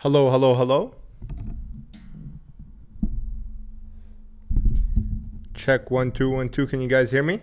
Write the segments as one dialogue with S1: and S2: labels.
S1: Hello, hello, hello. Check 1 2 1 2. Can you guys hear me?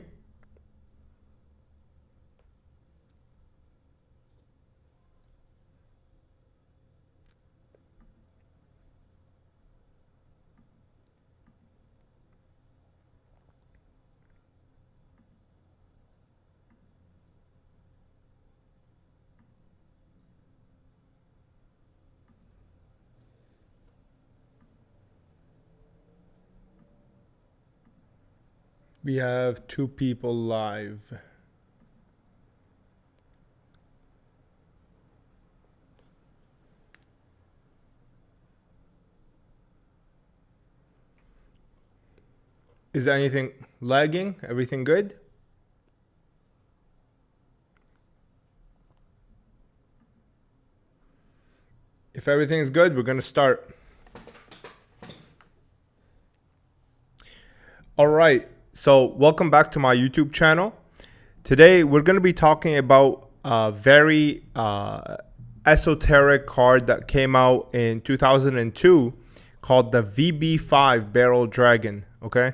S1: We have 2 people live. Is anything lagging? Everything good? If everything is good, we're going to start. All right. So welcome back to my YouTube channel. Today, we're going to be talking about a very esoteric card that came out in 2002 called the VB5 Barrel Dragon. Okay.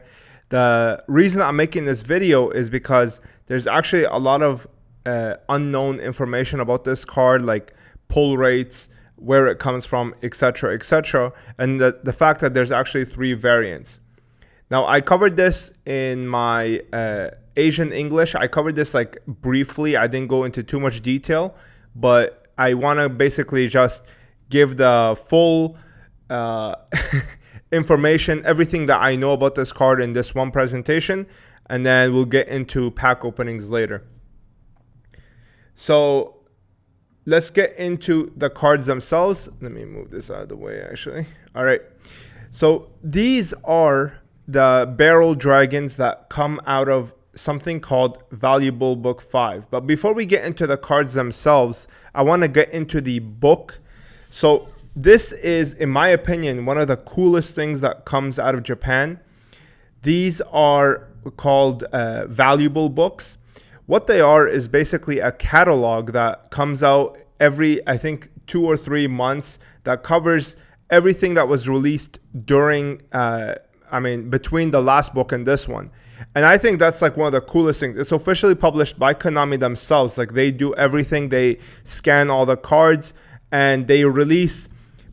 S1: The reason I'm making this video is because there's actually a lot of unknown information about this card, like pull rates, where it comes from, etc., and the fact that there's actually 3 variants. Now, I covered this in my Asian English. I covered this like briefly. I didn't go into too much detail, but I want to basically just give the full information, everything that I know about this card in this one presentation, and then we'll get into pack openings later. So let's get into the cards themselves. Let me move this out of the way, actually. All right. So these are the barrel dragons that come out of something called Valuable Book 5. But before we get into the cards themselves, I want to get into the book. So this is, in my opinion, one of the coolest things that comes out of Japan. These are called valuable books. What they are is basically a catalog that comes out every, I think, 2 or 3 months that covers everything that was released during, between the last book and this one. And I think that's like one of the coolest things. It's officially published by Konami themselves. Like, they do everything. They scan all the cards and they release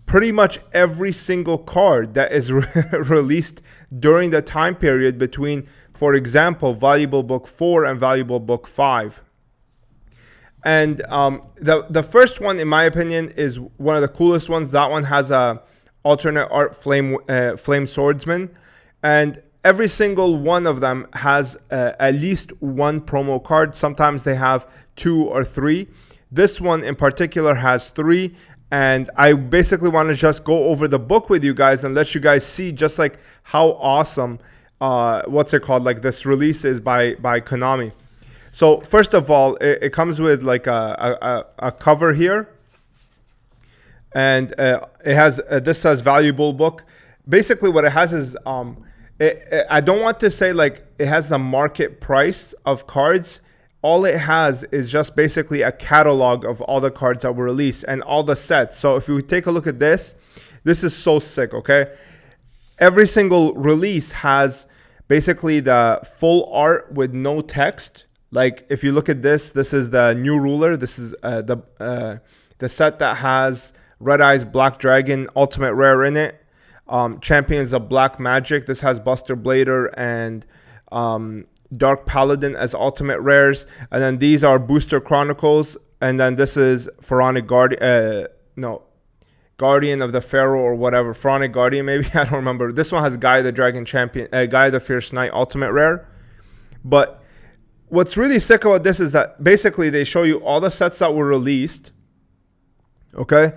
S1: pretty much every single card that is released during the time period between, for example, Valuable Book 4 and Valuable Book 5. And the first one, in my opinion, is one of the coolest ones. That one has a alternate art flame swordsman, and every single one of them has at least 1 promo card. Sometimes they have 2 or 3. This one in particular has 3. And I basically want to just go over the book with you guys and let you guys see just like how awesome, like this release is by Konami. So first of all, it comes with like a cover here. And it has, this says valuable book. Basically what it has is, I don't want to say like it has the market price of cards. All it has is just basically a catalog of all the cards that were released and all the sets. So if you take a look at this, this is so sick, okay? Every single release has basically the full art with no text. Like if you look at this, this is the new ruler. This is the set that has Red Eyes Black Dragon Ultimate Rare in it. Champions of Black Magic. This has Buster Blader and Dark Paladin as ultimate rares, and then these are Booster Chronicles, and then this is Pharaonic Guardian of the Pharaoh or whatever, Pharaonic Guardian maybe, I don't remember. This one has Guy the Dragon Champion, Guy the Fierce Knight ultimate rare. But what's really sick about this is that basically they show you all the sets that were released, okay,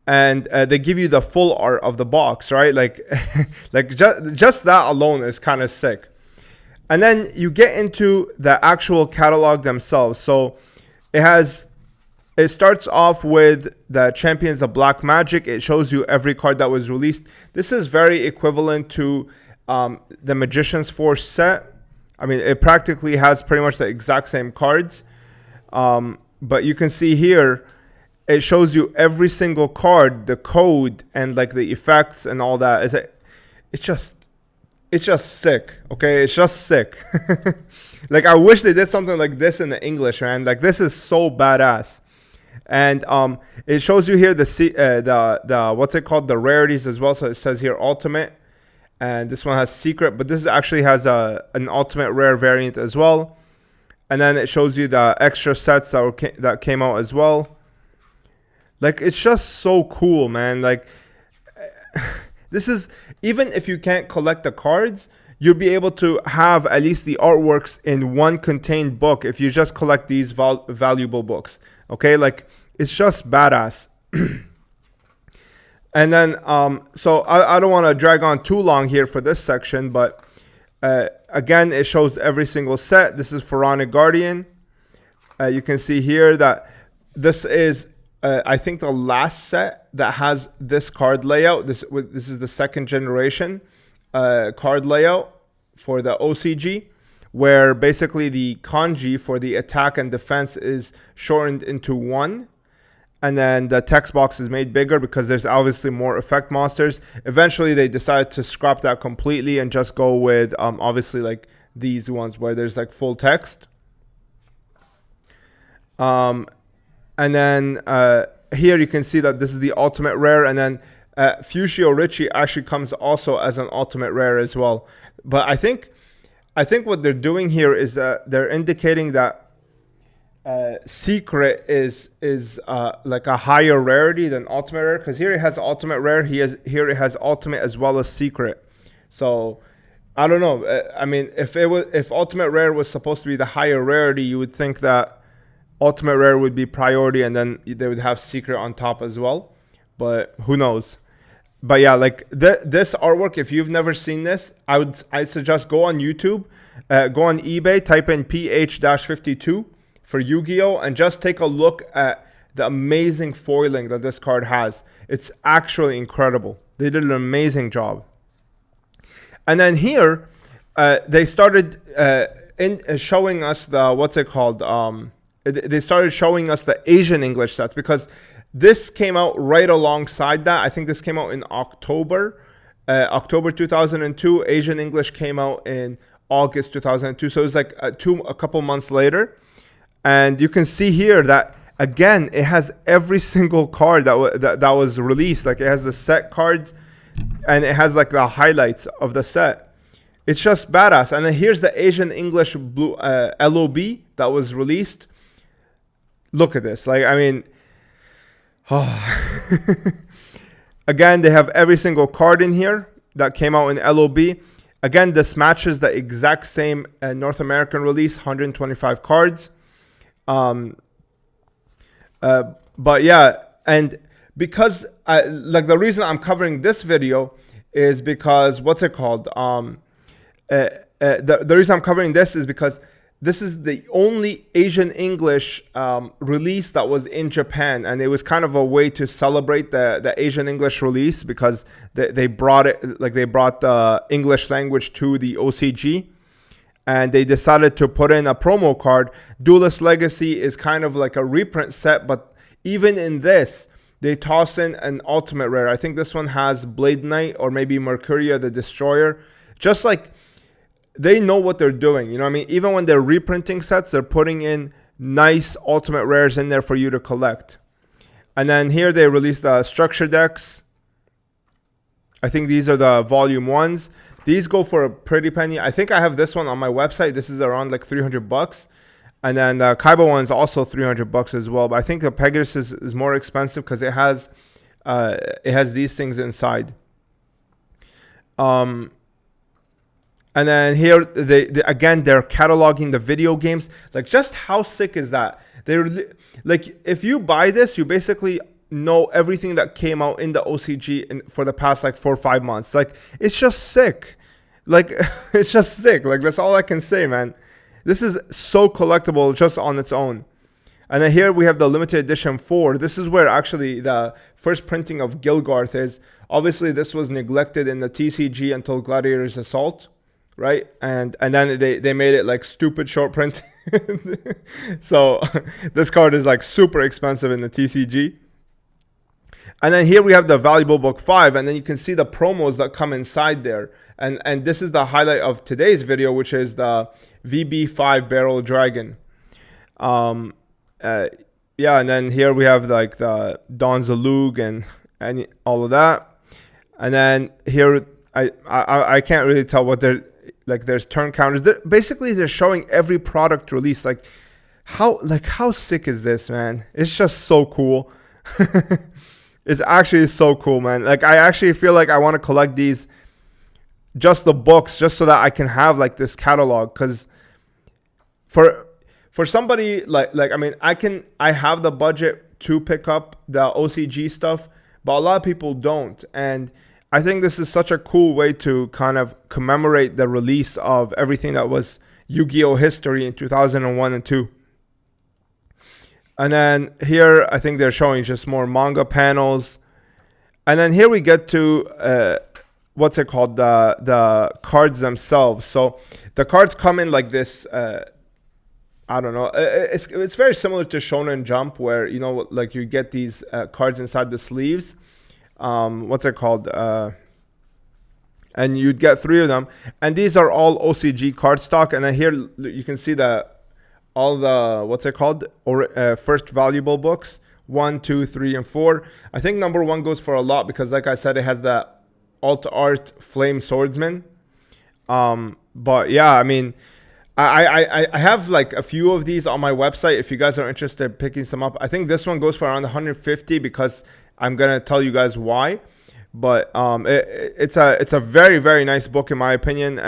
S1: and they give you the full art of the box, right? Like just that alone is kind of sick. And then you get into the actual catalog themselves. So it starts off with the Champions of Black Magic. It shows you every card that was released. This is very equivalent to the Magician's Force set. I mean, it practically has pretty much the exact same cards. But you can see here, it shows you every single card, the code, and like the effects and all that. It's just sick. Okay, it's just sick. Like I wish they did something like this in the English, man. Like this is so badass. And it shows you here the what's it called, the rarities as well. So it says here ultimate, and this one has secret, but this actually has an ultimate rare variant as well. And then it shows you the extra sets that came out as well. Like it's just so cool, man. Like this is, even if you can't collect the cards, you'll be able to have at least the artworks in one contained book if you just collect these valuable books. Okay, like it's just badass. And then so I don't want to drag on too long here for this section, but again, it shows every single set. This is Pharaonic Guardian. You can see here that this is I think the last set that has this card layout. This is the second generation card layout for the OCG, where basically the kanji for the attack and defense is shortened into one. And then the text box is made bigger because there's obviously more effect monsters. Eventually, they decided to scrap that completely and just go with obviously like these ones where there's like full text. And then here you can see that this is the ultimate rare, and then Fushio Richie actually comes also as an ultimate rare as well. But I think what they're doing here is that they're indicating that secret is like a higher rarity than ultimate rare, because here it has ultimate rare, here it has ultimate as well as secret. So I don't know. I mean, if ultimate rare was supposed to be the higher rarity, you would think that ultimate rare would be priority, and then they would have secret on top as well. But who knows? But yeah, like this artwork, if you've never seen this, I suggest go on YouTube, go on eBay, type in PH-52 for Yu-Gi-Oh! And just take a look at the amazing foiling that this card has. It's actually incredible. They did an amazing job. And then here, they started showing us the, what's it called? They started showing us the Asian English sets, because this came out right alongside that. I think this came out in October 2002. Asian English came out in August 2002. So it was like a couple months later. And you can see here that, again, it has every single card that was released. Like it has the set cards, and it has like the highlights of the set. It's just badass. And then here's the Asian English blue LOB that was released. Look at this. Like, I mean, oh. Again, they have every single card in here that came out in LOB. Again, this matches the exact same North American release, 125 cards. But yeah, and because like the reason I'm covering this video is because, what's it called? The reason I'm covering this is because this is the only Asian English release that was in Japan, and it was kind of a way to celebrate the Asian English release, because they brought it, like they brought the English language to the OCG, and they decided to put in a promo card. Duelist Legacy is kind of like a reprint set, but even in this, they toss in an ultimate rare. I think this one has Blade Knight or maybe Mercuria the Destroyer. Just like, they know what they're doing, you know what I mean? Even when they're reprinting sets, they're putting in nice ultimate rares in there for you to collect. And then here they released the structure decks. I think these are the volume ones. These go for a pretty penny. I think I have this one on my website. This is around like $300. And then the Kaiba one is also $300 as well. But I think the Pegasus is more expensive because it has these things inside. And then here, again, they're cataloging the video games. Like, just how sick is that? Like, if you buy this, you basically know everything that came out in the OCG for the past, like, 4 or 5 months. Like, it's just sick. Like, it's just sick. Like, that's all I can say, man. This is so collectible just on its own. And then here we have the limited edition 4. This is where actually the first printing of Gilgarth is. Obviously, this was neglected in the TCG until Gladiator's Assault. Right, and then they made it like stupid short print. So this card is like super expensive in the TCG. And then here we have the valuable book 5, and then you can see the promos that come inside there. And this is the highlight of today's video, which is the VB5 Barrel Dragon. Yeah, and then here we have like the Don Zalug and all of that. And then here I can't really tell what they're like. There's turn counters. Basically they're showing every product release. Like how sick is this, man? It's just so cool. It's actually so cool, man. Like I actually feel like I want to collect these, just the books, just so that I can have like this catalog. Because for somebody like I mean, I have the budget to pick up the OCG stuff, but a lot of people don't. And I think this is such a cool way to kind of commemorate the release of everything that was Yu-Gi-Oh history in 2001 and 2. And then here, I think they're showing just more manga panels. And then here we get to, what's it called? The cards themselves. So the cards come in like this, I don't know. It's very similar to Shonen Jump, where, you know, like you get these cards inside the sleeves. What's it called? And you'd get 3 of them. And these are all OCG cardstock. And then here you can see all the, what's it called? First valuable books, 1, 2, 3, and 4. I think number 1 goes for a lot because, like I said, it has the alt art Flame Swordsman. But yeah, I mean, I have like a few of these on my website. If you guys are interested in picking some up, I think this one goes for around 150 because I'm gonna tell you guys why. But it's a very, very nice book in my opinion.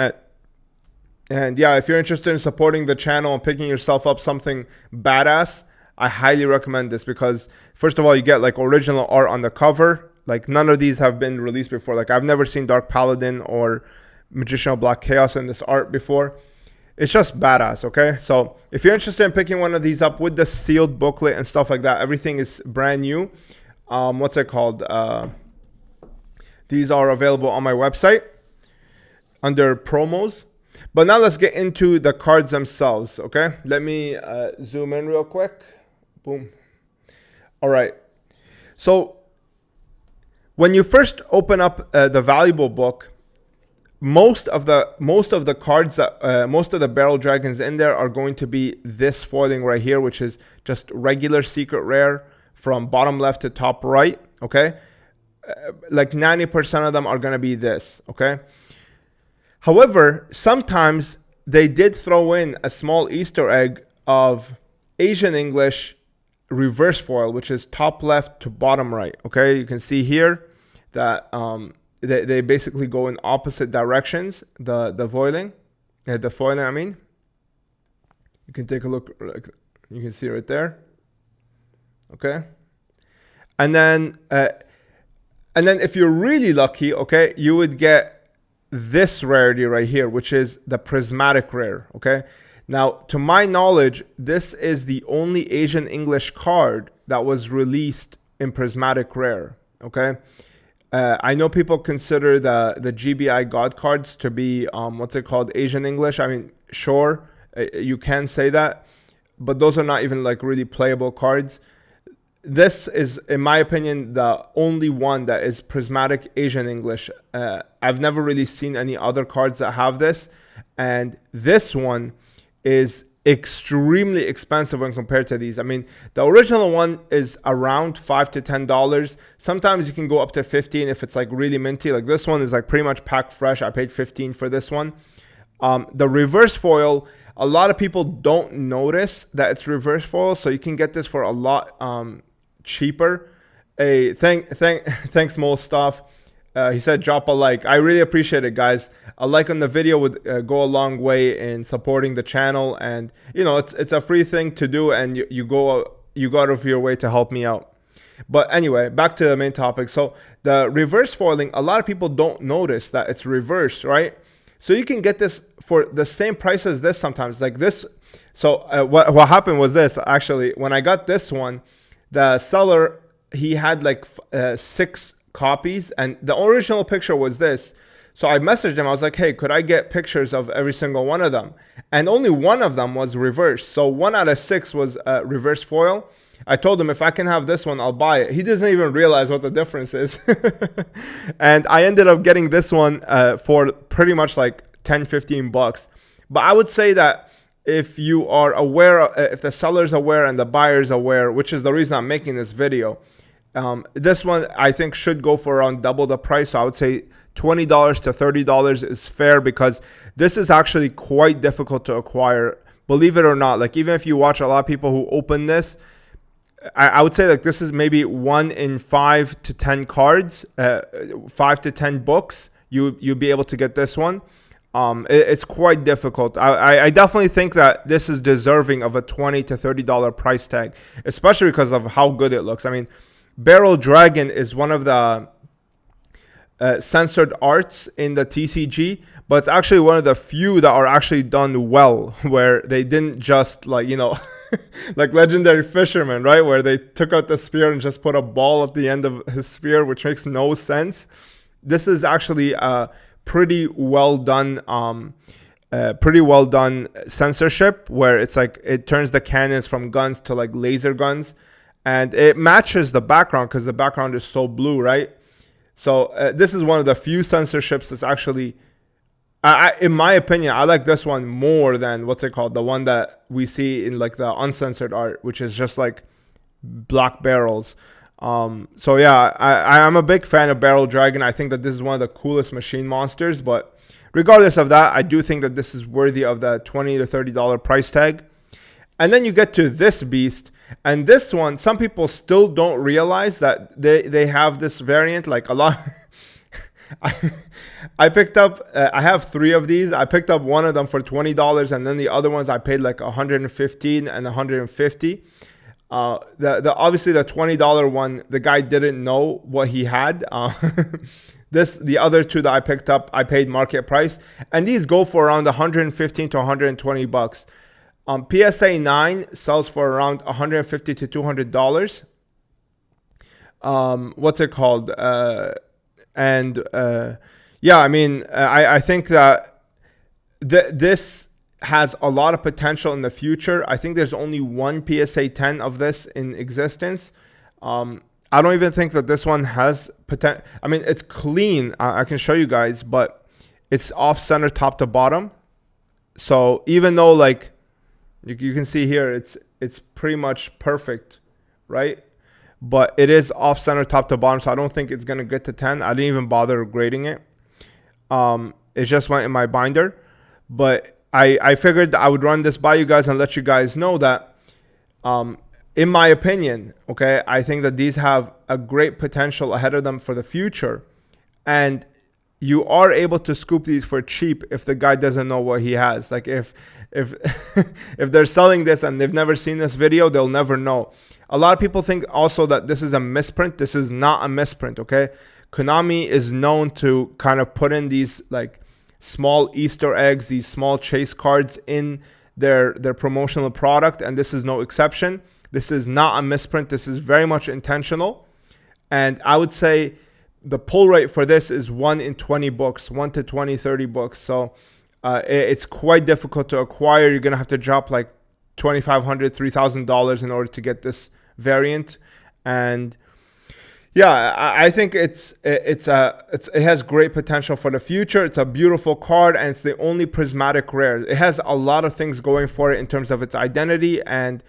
S1: And yeah, if you're interested in supporting the channel and picking yourself up something badass, I highly recommend this because, first of all, you get like original art on the cover. Like none of these have been released before. Like I've never seen Dark Paladin or Magician of Black Chaos in this art before. It's just badass, okay? So if you're interested in picking one of these up with the sealed booklet and stuff like that, everything is brand new. What's it called? These are available on my website under promos. But now let's get into the cards themselves, okay? Let me zoom in real quick. Boom. All right. So when you first open up the valuable book, most of the cards that most of the barrel dragons in there are going to be this foiling right here, which is just regular secret rare from bottom left to top right, okay? Like 90% of them are going to be this, okay? However, sometimes they did throw in a small Easter egg of Asian English reverse foil, which is top left to bottom right. Okay, you can see here that they basically go in opposite directions. The foiling, I mean. You can take a look. You can see right there. Okay, and then if you're really lucky, okay, you would get this rarity right here, which is the prismatic rare. Okay, now to my knowledge, this is the only Asian English card that was released in prismatic rare. Okay, I know people consider the GBI God cards to be what's it called, Asian English. I mean, sure, you can say that, but those are not even like really playable cards. This is, in my opinion, the only one that is prismatic Asian English. I've never really seen any other cards that have this. And this one is extremely expensive when compared to these. I mean, the original one is around $5 to $10. Sometimes you can go up to 15 if it's like really minty. Like this one is like pretty much packed fresh. I paid 15 for this one. The reverse foil, a lot of people don't notice that it's reverse foil. So you can get this for a lot cheaper. Hey, thanks Mo Stuff. He said drop a like. I really appreciate it, guys. A like on the video would go a long way in supporting the channel, and you know it's a free thing to do, and you go out of your way to help me out. But anyway, back to the main topic. So the reverse foiling, a lot of people don't notice that it's reversed, right? So you can get this for the same price as this sometimes, like this. So what happened was this, actually, when I got this one, the seller, he had like 6 copies, and the original picture was this. So I messaged him. I was like, hey, could I get pictures of every single one of them? And only one of them was reverse. So 1 out of 6 was reverse foil. I told him if I can have this one, I'll buy it. He doesn't even realize what the difference is. And I ended up getting this one for pretty much like 10, 15 bucks. But I would say that if you are aware, if the seller's aware and the buyer's aware, which is the reason I'm making this video, this one I think should go for around double the price. So I would say $20 to $30 is fair, because this is actually quite difficult to acquire. Believe it or not, like even if you watch a lot of people who open this, I would say like this is maybe 1 in 5 to 10 cards, 5 to 10 books. You'll be able to get this one. It's quite difficult. I definitely think that this is deserving of a $20 to $30 price tag, especially because of how good it looks. I mean, Barrel Dragon is one of the censored arts in the TCG, but it's actually one of the few that are actually done well, where they didn't just like, you know, like Legendary Fisherman, right? Where they took out the spear and just put a ball at the end of his spear, which makes no sense. This is actually pretty well done censorship, where it's like it turns the cannons from guns to like laser guns, and it matches the background because the background is so blue, right? So this is one of the few censorships that's actually, in my opinion, I like this one more than what's it called, the one that we see in like the uncensored art, which is just like black barrels. So yeah, I'm a big fan of Barrel Dragon. I think that this is one of the coolest machine monsters, but regardless of that, I do think that this is worthy of the $20 to $30 price tag. And then you get to this beast, and this one, some people still don't realize that they have this variant. Like a lot, I picked up, I have 3 of these. I picked up one of them for $20, and then the other ones I paid like $115 and $150. Obviously the $20 one, the guy didn't know what he had. The other 2 that I picked up, I paid market price, and these go for around 115 to 120 bucks. PSA 9 sells for around $150 to $200. What's it called? Yeah, I mean, I think that this has a lot of potential in the future. I think there's only one PSA 10 of this in existence. I don't even think that this one has potential. I mean, it's clean. I can show you guys, but it's off center top to bottom. So even though like you can see here, it's pretty much perfect, right? But it is off center top to bottom, so I don't think it's gonna get to 10. I didn't even bother grading it. It just went in my binder, but I figured I would run this by you guys and let you guys know that, in my opinion, okay, I think that these have a great potential ahead of them for the future, and you are able to scoop these for cheap if the guy doesn't know what he has. Like if if they're selling this and they've never seen this video, they'll never know. A lot of people think also that this is a misprint. This is not a misprint, okay? Konami is known to kind of put in these like small Easter eggs, these small chase cards in their promotional product, and this is no exception. This is not a misprint. This is very much intentional. And I would say the pull rate for this is 1 in 20 books, 1 to 20, 30 books. So it's quite difficult to acquire. You're going to have to drop like $2,500, $3,000 in order to get this variant. And yeah, I think it has great potential for the future. It's a beautiful card, and it's the only prismatic rare. It has a lot of things going for it in terms of its identity, and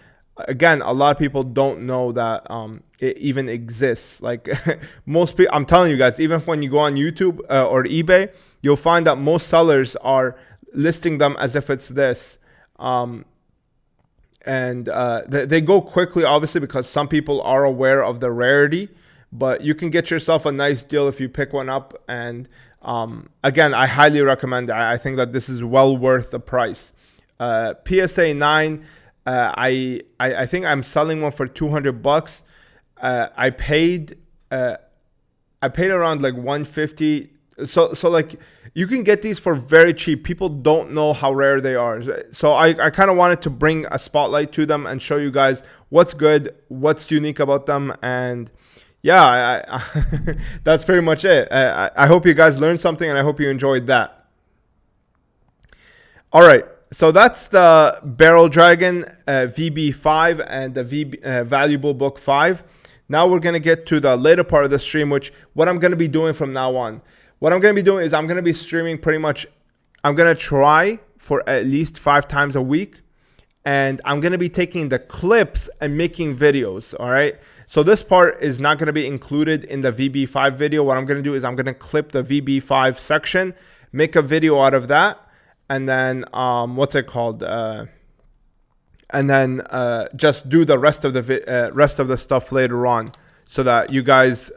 S1: again, a lot of people don't know that it even exists. Like most people, I'm telling you guys, even when you go on YouTube or eBay, you'll find that most sellers are listing them as if it's this. They go quickly, obviously, because some people are aware of the rarity, but you can get yourself a nice deal if you pick one up. And again, I highly recommend it. I think that this is well worth the price. PSA 9, I think I'm selling one for 200 bucks. I paid around like 150. So like you can get these for very cheap. People don't know how rare they are. So I kind of wanted to bring a spotlight to them and show you guys what's good, what's unique about them. And yeah, that's pretty much it. I hope you guys learned something, and I hope you enjoyed that. All right, so that's the Barrel Dragon VB5 and the Valuable Book 5. Now we're going to get to the later part of the stream, which what I'm going to be doing from now on. What I'm going to be doing is I'm going to be streaming pretty much, I'm going to try for at least 5 times a week. And I'm going to be taking the clips and making videos, all right? So this part is not going to be included in the VB5 video. What I'm going to do is I'm going to clip the VB5 section, make a video out of that, and then, what's it called? And then just do the rest of the stuff later on, so that you guys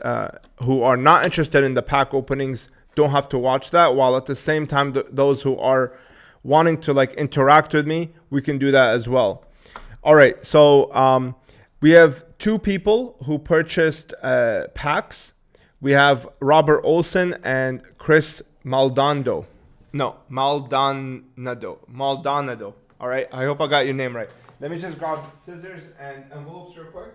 S1: who are not interested in the pack openings don't have to watch that, while at the same time those who are wanting to like interact with me, we can do that as well. All right, so we have 2 people who purchased packs. We have Robert Olson and Chris Maldonado. Maldonado. All right, I hope I got your name right. Let me just grab scissors and envelopes real quick.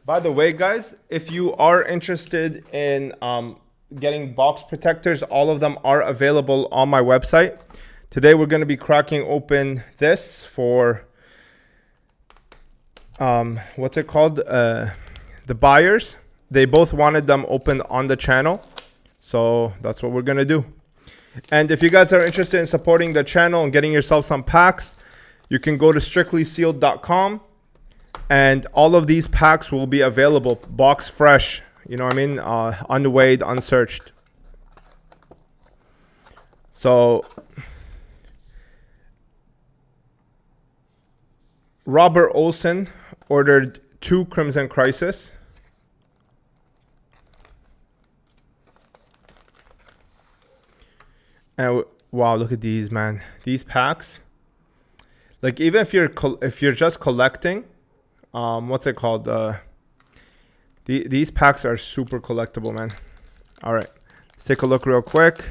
S1: By the way, guys, if you are interested in getting box protectors, all of them are available on my website. Today, we're going to be cracking open this for, what's it called? The buyers. They both wanted them open on the channel. So that's what we're going to do. And if you guys are interested in supporting the channel and getting yourself some packs, you can go to strictlysealed.com. And all of these packs will be available box fresh, you know what I mean? Unweighed, unsearched. So Robert Olson ordered 2 Crimson Crisis. And wow, look at these, man. These packs. Like, even if you're just collecting, what's it called? These packs are super collectible, man. All right, let's take a look real quick.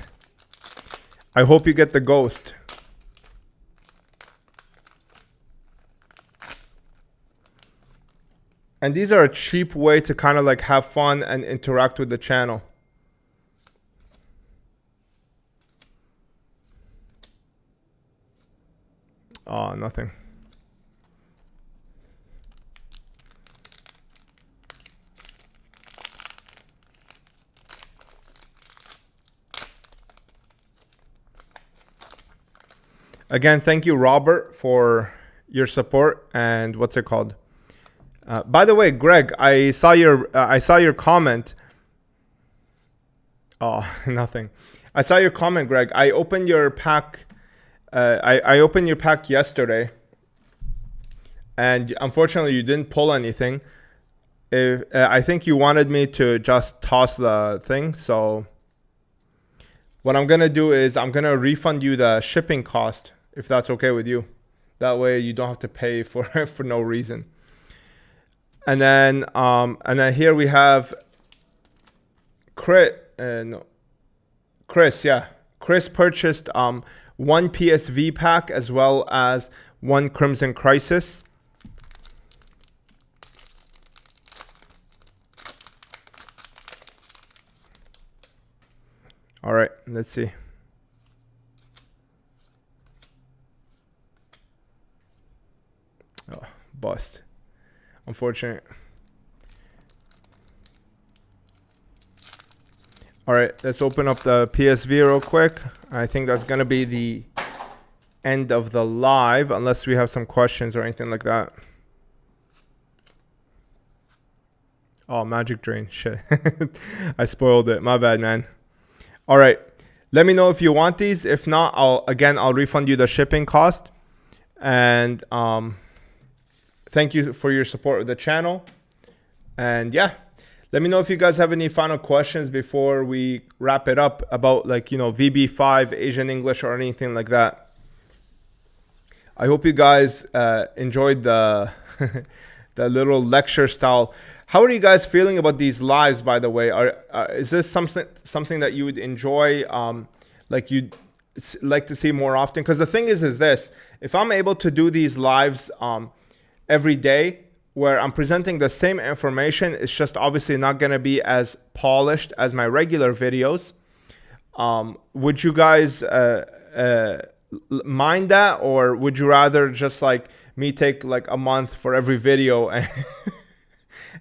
S1: I hope you get the ghost. And these are a cheap way to kind of like have fun and interact with the channel. Oh, nothing. Again, thank you, Robert, for your support. And what's it called? By the way, Greg, I saw your comment. Oh, nothing. I saw your comment, Greg. I opened your pack. I opened your pack yesterday, and unfortunately, you didn't pull anything. I think you wanted me to just toss the thing. So what I'm gonna do is I'm gonna refund you the shipping cost, if that's okay with you. That way you don't have to pay for for no reason. And then here we have Chris. Yeah, Chris purchased 1 PSV pack as well as 1 Crimson Crisis. All right, let's see. Oh, bust. Unfortunate. All right, let's open up the PSV real quick. I think that's going to be the end of the live, unless we have some questions or anything like that. Oh, Magic Drain. Shit. I spoiled it. My bad, man. All right. Let me know if you want these. If not, I'll refund you the shipping cost. And thank you for your support of the channel. And yeah, Let me know if you guys have any final questions before we wrap it up about, like, you know, VB5, Asian English, or anything like that. I hope you guys enjoyed the the little lecture style. How are you guys feeling about these lives, by the way? Is this something that you would enjoy, like you'd like to see more often? Because the thing is this: if I'm able to do these lives every day, where I'm presenting the same information, it's just obviously not going to be as polished as my regular videos. Would you guys mind that, or would you rather just like me take like a month for every video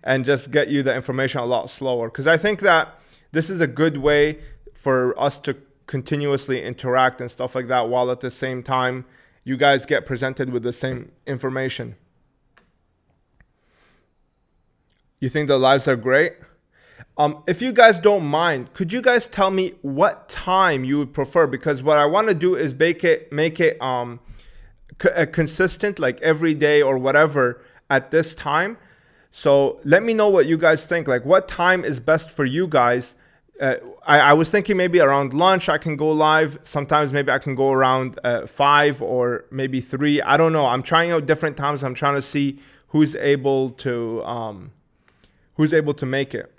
S1: and just get you the information a lot slower? Because I think that this is a good way for us to continuously interact and stuff like that, while at the same time you guys get presented with the same information. You think the lives are great? If you guys don't mind, could you guys tell me what time you would prefer? Because what I want to do is make it consistent, like every day or whatever at this time. So let me know what you guys think. Like, what time is best for you guys? I was thinking maybe around lunch I can go live. Sometimes maybe I can go around 5 or maybe 3. I don't know. I'm trying out different times. I'm trying to see who's able to make it.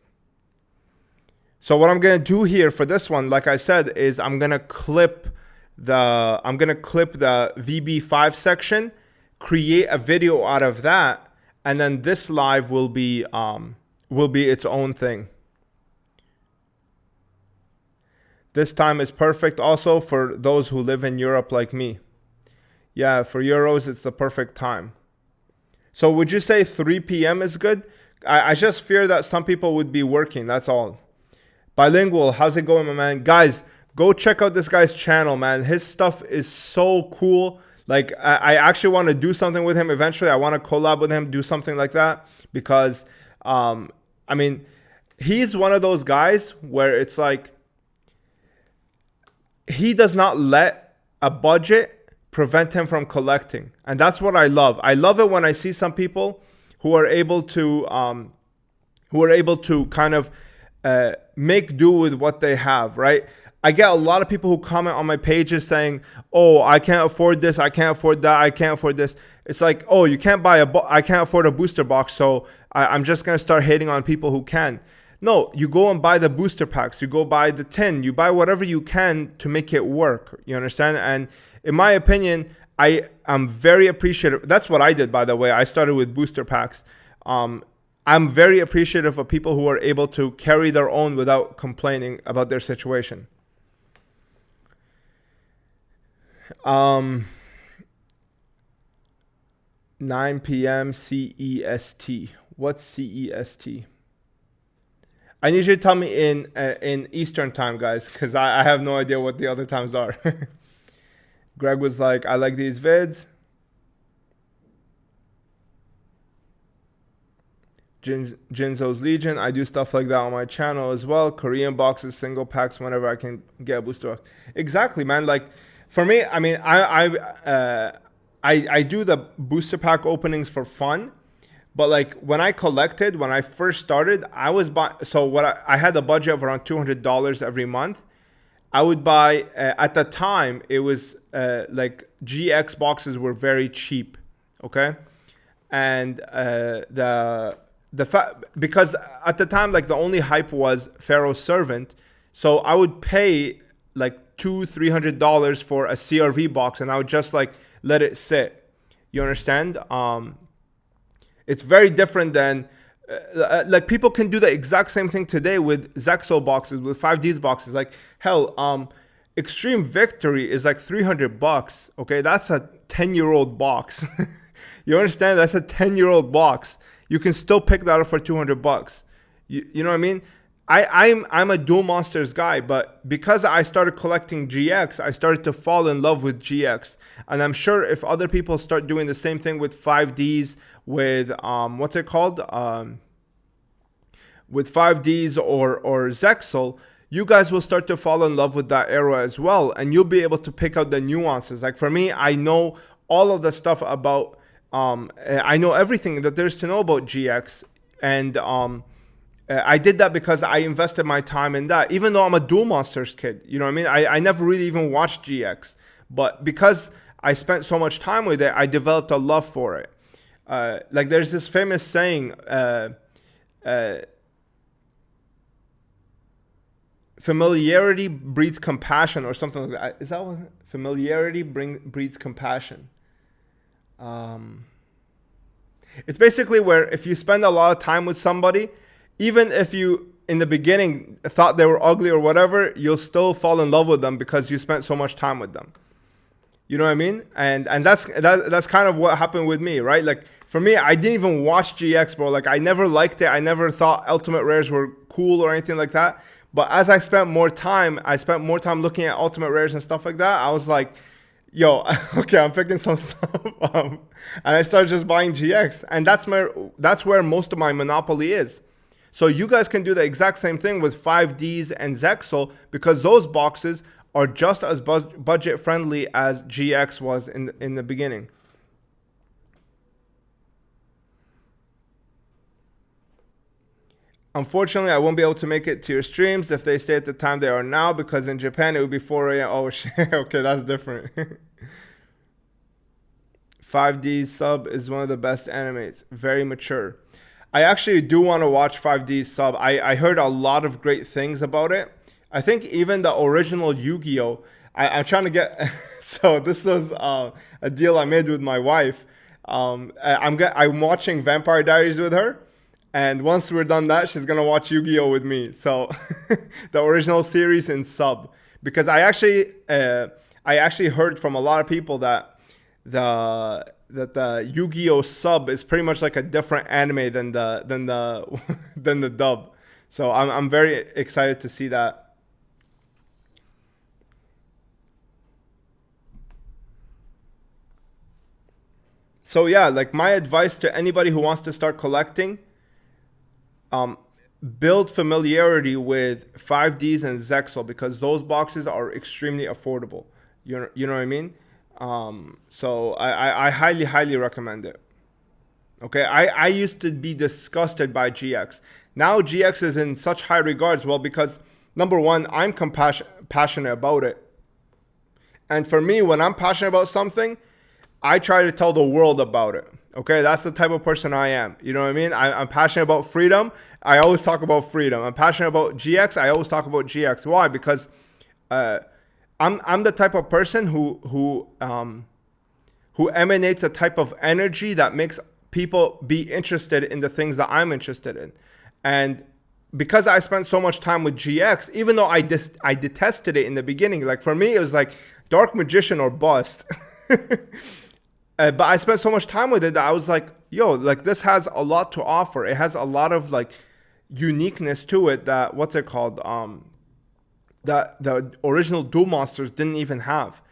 S1: So what I'm gonna do here for this one, like I said, is I'm gonna clip the VB5 section, create a video out of that, and then this live will be its own thing. This time is perfect also for those who live in Europe like me. Yeah, for Euros it's the perfect time. So would you say 3 p.m. is good? I just fear that some people would be working, that's all. Bilingual, how's it going, my man? Guys, go check out this guy's channel, man. His stuff is so cool. Like, I actually want to do something with him eventually. I want to collab with him, do something like that. Because, I mean, he's one of those guys where it's like, he does not let a budget prevent him from collecting. And that's what I love. I love it when I see some people who are able to kind of make do with what they have, right? I get a lot of people who comment on my pages saying, oh, I can't afford this, I can't afford that, I can't afford this. It's like, oh, you can't buy I can't afford a booster box, so I'm just gonna start hating on people who can. No, you go and buy the booster packs, you go buy the tin, you buy whatever you can to make it work, you understand? And in my opinion, I am very appreciative. That's what I did, by the way. I started with booster packs. I'm very appreciative of people who are able to carry their own without complaining about their situation. 9 p.m. CEST. What's CEST? I need you to tell me in Eastern time, guys, because I have no idea what the other times are. Greg was like, I like these vids. Jinzo's Legion, I do stuff like that on my channel as well. Korean boxes, single packs, whenever I can get a booster box. Exactly, man. Like, for me, I mean, I do the booster pack openings for fun. But like when I first started, I had a budget of around $200 every month. I would buy, at the time, it was like GX boxes were very cheap, okay? And because at the time, like the only hype was Pharaoh's Servant, so I would pay like $200-300 for a CRV box, and I would just like let it sit. You understand? It's very different than like people can do the exact same thing today with Zexo boxes, with 5Ds boxes. Like hell, Extreme Victory is like $300. Okay, that's a 10-year-old box. You understand? That's a 10-year-old box. You can still pick that up for $200. You know what I mean? I'm a Duel Monsters guy, but because I started collecting GX, I started to fall in love with GX. And I'm sure if other people start doing the same thing with 5Ds, with what's it called? With 5Ds or Zexal, you guys will start to fall in love with that era as well, and you'll be able to pick out the nuances. Like for me, I know all of the stuff about I know everything that there's to know about GX, and I did that because I invested my time in that, even though I'm a Duel Monsters kid. You know what I mean? I never really even watched GX, but because I spent so much time with it, I developed a love for it. Like there's this famous saying, familiarity breeds compassion, or something like that. Is that what familiarity breeds compassion? It's basically where if you spend a lot of time with somebody, even if you in the beginning thought they were ugly or whatever, you'll still fall in love with them because you spent so much time with them. You know what I mean? And that's kind of what happened with me, right? Like for me, I didn't even watch GX, bro. Like I never liked it. I never thought Ultimate Rares were cool or anything like that. But as I spent more time looking at Ultimate Rares and stuff like that, I was like, yo, okay, I'm picking some stuff and I started just buying GX. And that's where most of my monopoly is. So you guys can do the exact same thing with 5Ds and Zexal, because those boxes are just as budget friendly as GX was in the beginning. Unfortunately, I won't be able to make it to your streams if they stay at the time they are now, because in Japan it would be 4 a.m. Oh shit, okay, that's different. 5D sub is one of the best animes. Very mature. I actually do want to watch 5D sub. I heard a lot of great things about it. I think even the original Yu-Gi-Oh! I'm trying to get... So this was a deal I made with my wife. I'm watching Vampire Diaries with her. And once we're done that, she's going to watch Yu-Gi-Oh! With me. So the original series in sub. Because I actually heard from a lot of people that the Yu-Gi-Oh! Sub is pretty much like a different anime than the dub. So I'm very excited to see that. So yeah, like my advice to anybody who wants to start collecting, build familiarity with 5Ds and Zexal, because those boxes are extremely affordable. You know what I mean? So I highly recommend it. Okay, I used to be disgusted by GX. Now GX is in such high regards. Well, because number one, I'm passionate about it. And for me, when I'm passionate about something, I try to tell the world about it. Okay, that's the type of person I am. You know what I mean? I'm passionate about freedom. I always talk about freedom. I'm passionate about GX. I always talk about GX. Why? Because I'm the type of person who emanates a type of energy that makes people be interested in the things that I'm interested in. And because I spent so much time with GX, even though I detested it in the beginning, like for me, it was like Dark Magician or bust. But I spent so much time with it that I was like, yo, like this has a lot to offer. It has a lot of like uniqueness to it that, what's it called? That the original Duel Monsters didn't even have.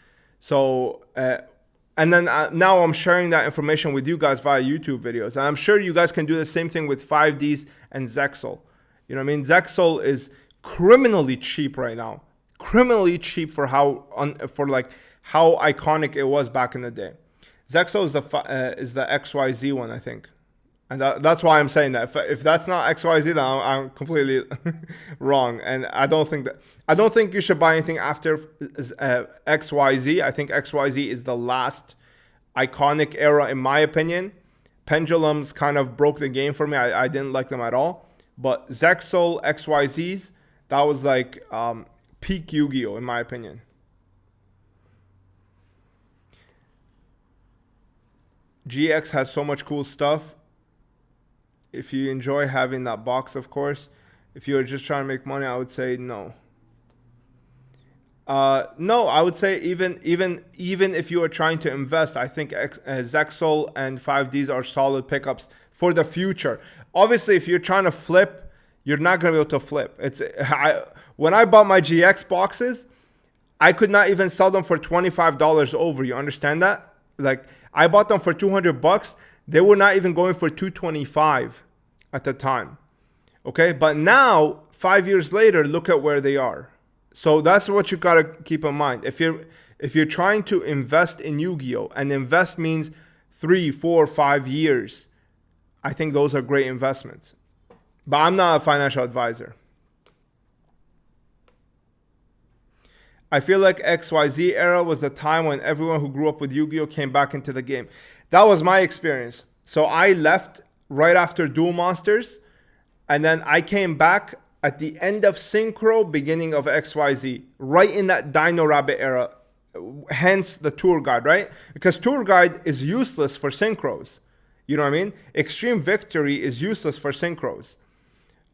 S1: So, and then now I'm sharing that information with you guys via YouTube videos. And I'm sure you guys can do the same thing with 5Ds and Zexal. You know what I mean? Zexal is criminally cheap right now. Criminally cheap for how iconic it was back in the day. Zexal is the XYZ one, I think. And that's why I'm saying that. If that's not XYZ, then I'm completely wrong. And I don't think you should buy anything after XYZ. I think XYZ is the last iconic era, in my opinion. Pendulums kind of broke the game for me. I didn't like them at all. But Zexal, XYZs, that was like peak Yu-Gi-Oh! In my opinion. GX has so much cool stuff. If you enjoy having that box, of course. If you're just trying to make money, I would say no. No, I would say even if you are trying to invest, I think Zexal and 5Ds are solid pickups for the future. Obviously, if you're trying to flip, you're not going to be able to flip. When I bought my GX boxes, I could not even sell them for $25 over. You understand that? Like, I bought them for $200. They were not even going for $225 at the time. Okay, but now 5 years later, look at where they are. So that's what you gotta keep in mind. If you're trying to invest in Yu-Gi-Oh, and invest means 3, 4, 5 years, I think those are great investments. But I'm not a financial advisor. I feel like XYZ era was the time when everyone who grew up with Yu-Gi-Oh came back into the game. That was my experience. So I left right after Duel Monsters, and then I came back at the end of Synchro, beginning of XYZ, right in that Dino Rabbit era. Hence the tour guide, right? Because tour guide is useless for synchros. You know what I mean? Extreme Victory is useless for synchros.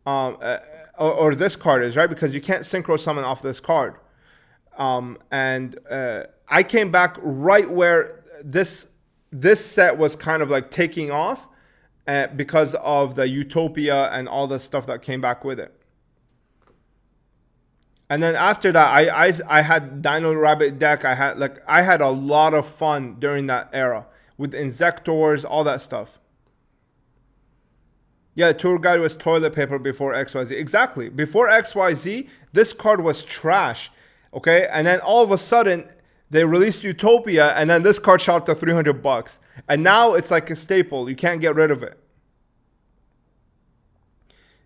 S1: Or this card is, right? Because you can't synchro summon off this card. I came back right where this set was kind of like taking off because of the Utopia and all the stuff that came back with it. And then after that, I had Dino Rabbit deck. I had a lot of fun during that era with Insectors, all that stuff. Yeah, tour guide was toilet paper before XYZ. Exactly. Before XYZ, this card was trash. Okay, and then all of a sudden they released Utopia, and then this card shot up to $300, and now it's like a staple. You can't get rid of it.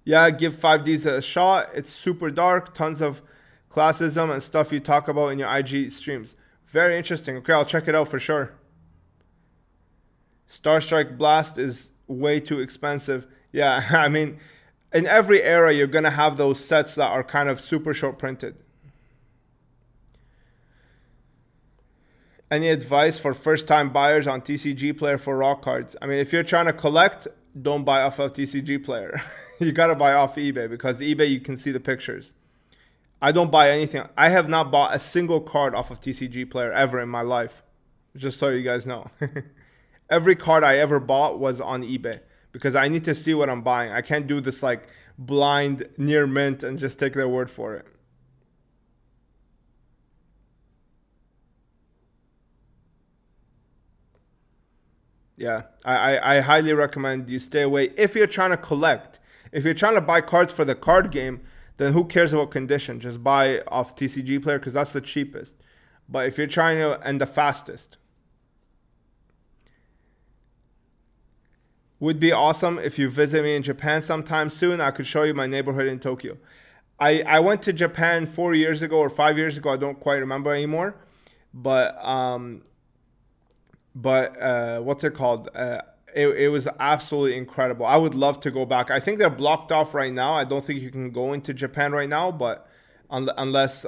S1: Yeah, give 5Ds a shot. It's super dark, tons of classism and stuff you talk about in your IG streams. Very interesting. Okay, I'll check it out for sure. Star Strike Blast is way too expensive. Yeah, I mean, in every era you're gonna have those sets that are kind of super short printed. Any advice for first-time buyers on TCG Player for raw cards? I mean, if you're trying to collect, don't buy off of TCG Player. You gotta buy off eBay, because eBay you can see the pictures. I don't buy anything. I have not bought a single card off of TCG Player ever in my life. Just so you guys know. Every card I ever bought was on eBay, because I need to see what I'm buying. I can't do this like blind near mint and just take their word for it. Yeah, I highly recommend you stay away if you're trying to collect. If you're trying to buy cards for the card game, then who cares about condition? Just buy off TCG Player, because that's the cheapest. But if you're trying to, and the fastest. Would be awesome if you visit me in Japan sometime soon. I could show you my neighborhood in Tokyo. I went to Japan 4 years ago or 5 years ago. I don't quite remember anymore. But what's it called? It was absolutely incredible. I would love to go back. I think they're blocked off right now. I don't think you can go into Japan right now, but unless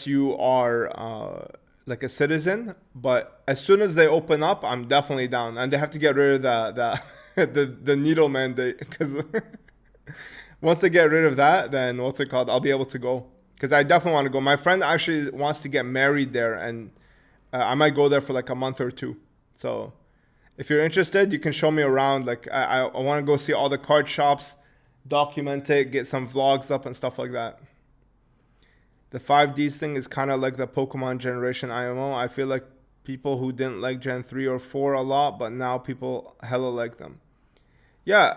S1: you are like a citizen. But as soon as they open up, I'm definitely down. And they have to get rid of the needle mandate, because once they get rid of that, then what's it called? I'll be able to go, because I definitely want to go. My friend actually wants to get married there, and I might go there for like a month or two. So if you're interested, you can show me around. Like I want to go see all the card shops, document it, get some vlogs up and stuff like that. The 5Ds thing is kind of like the Pokemon Generation IMO. I feel like people who didn't like Gen 3 or 4 a lot, but now people hella like them. Yeah,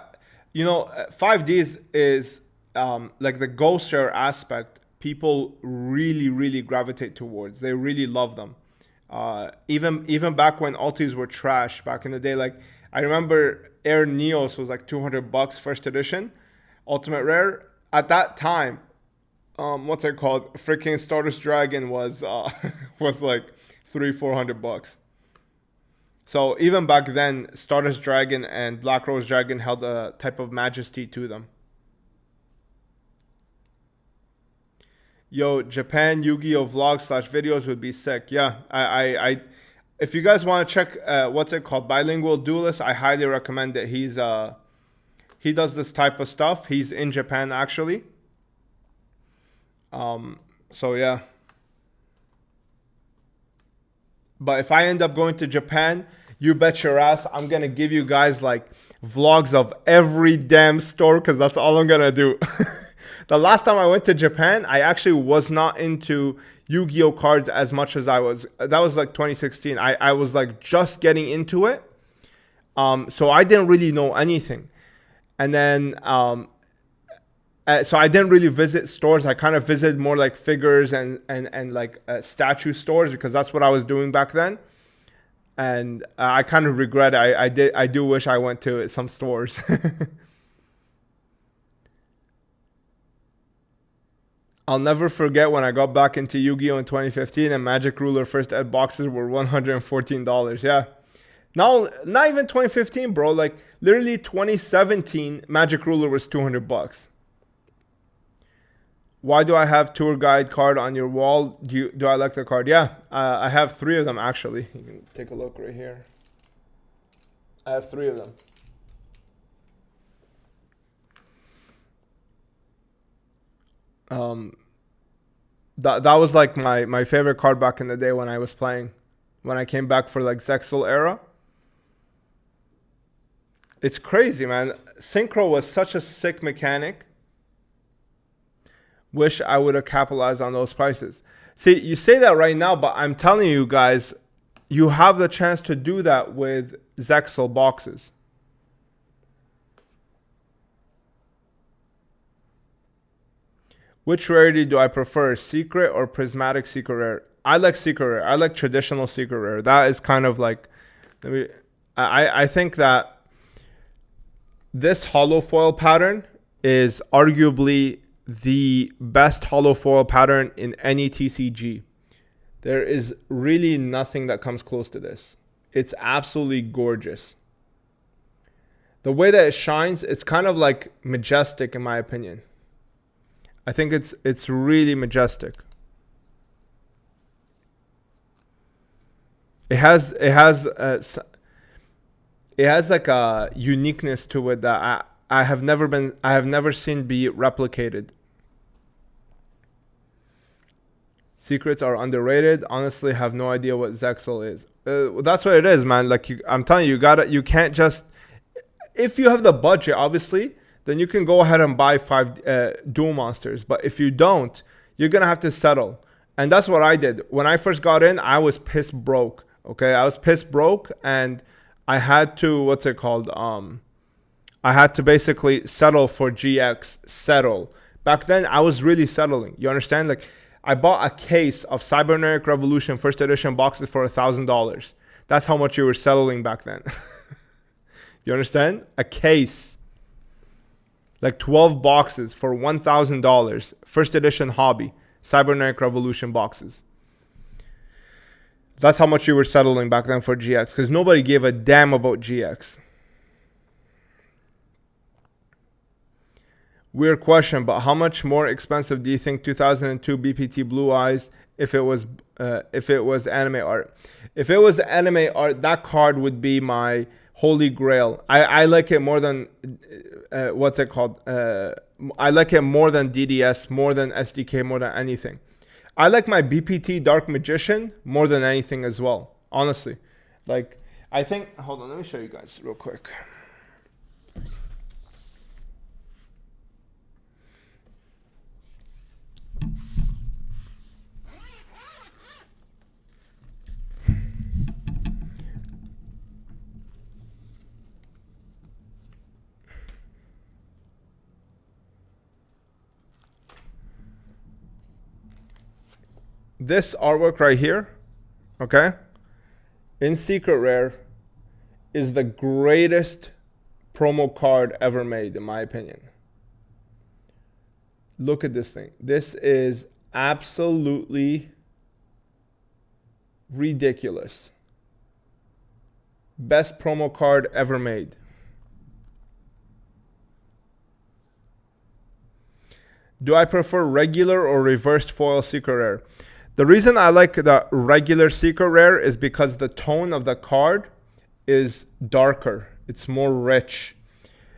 S1: 5Ds is like the ghost share aspect. People really, really gravitate towards. They really love them. Even back when ultis were trash back in the day, like I remember Air Neos was like $200 first edition, Ultimate Rare. At that time, what's it called? Freaking Stardust Dragon was was like $300-400. So even back then, Stardust Dragon and Black Rose Dragon held a type of majesty to them. Yo, Japan Yu-Gi-Oh vlogs / videos would be sick. Yeah, I if you guys want to check what's it called, Bilingual Duelist, I highly recommend it. He does this type of stuff. He's in Japan actually. So yeah. But if I end up going to Japan, you bet your ass I'm gonna give you guys like vlogs of every damn store, because that's all I'm gonna do. The last time I went to Japan, I actually was not into Yu-Gi-Oh cards as much as I was. That was like 2016. I was like just getting into it. So I didn't really know anything. And then, so I didn't really visit stores. I kind of visited more like figures and like statue stores, because that's what I was doing back then. And I kind of regret it. I do wish I went to some stores. I'll never forget when I got back into Yu-Gi-Oh in 2015 and Magic Ruler first ed boxes were $114. Yeah. Now, not even 2015, bro. Like literally 2017, Magic Ruler was $200. Why do I have tour guide card on your wall? Do I like the card? Yeah, I have 3 of them actually. You can take a look right here. I have 3 of them. That was like my favorite card back in the day when I was playing. When I came back for like Zexal era. It's crazy, man. Synchro was such a sick mechanic. Wish I would have capitalized on those prices. See, you say that right now, but I'm telling you guys, you have the chance to do that with Zexal boxes. Which rarity do I prefer, secret or prismatic secret rare? I like secret rare. I like traditional secret rare. That is kind of like, I think that this hollow foil pattern is arguably the best hollow foil pattern in any TCG. There is really nothing that comes close to this. It's absolutely gorgeous. The way that it shines, it's kind of like majestic in my opinion. I think it's really majestic. It has like a uniqueness to it that I have never seen be replicated. Secrets are underrated. Honestly, have no idea what Zexal is. That's what it is, man. Like I'm telling you, you can't just, if you have the budget, obviously, then you can go ahead and buy 5 dual monsters. But if you don't, you're gonna have to settle. And that's what I did. When I first got in, I was pissed broke. Okay, I was pissed broke, and I had to, what's it called? I had to basically settle for GX. Settle. Back then, I was really settling. You understand? Like, I bought a case of Cybernetic Revolution first edition boxes for $1,000. That's how much you were settling back then. You understand? A case. Like 12 boxes for $1,000. First edition hobby. Cybernetic Revolution boxes. That's how much you were settling back then for GX. Because nobody gave a damn about GX. Weird question, but how much more expensive do you think 2002 BPT Blue Eyes if it was anime art? If it was anime art, that card would be my holy grail. I like it more than what's it called? I like it more than DDS, more than SDK, more than anything. I like my BPT Dark Magician more than anything as well. Honestly, like I think. Hold on, let me show you guys real quick. This artwork right here, okay, in Secret Rare, is the greatest promo card ever made, in my opinion. Look at this thing. This is absolutely ridiculous. Best promo card ever made. Do I prefer regular or reversed foil Secret Rare? The reason I like the regular Secret Rare is because the tone of the card is darker. It's more rich.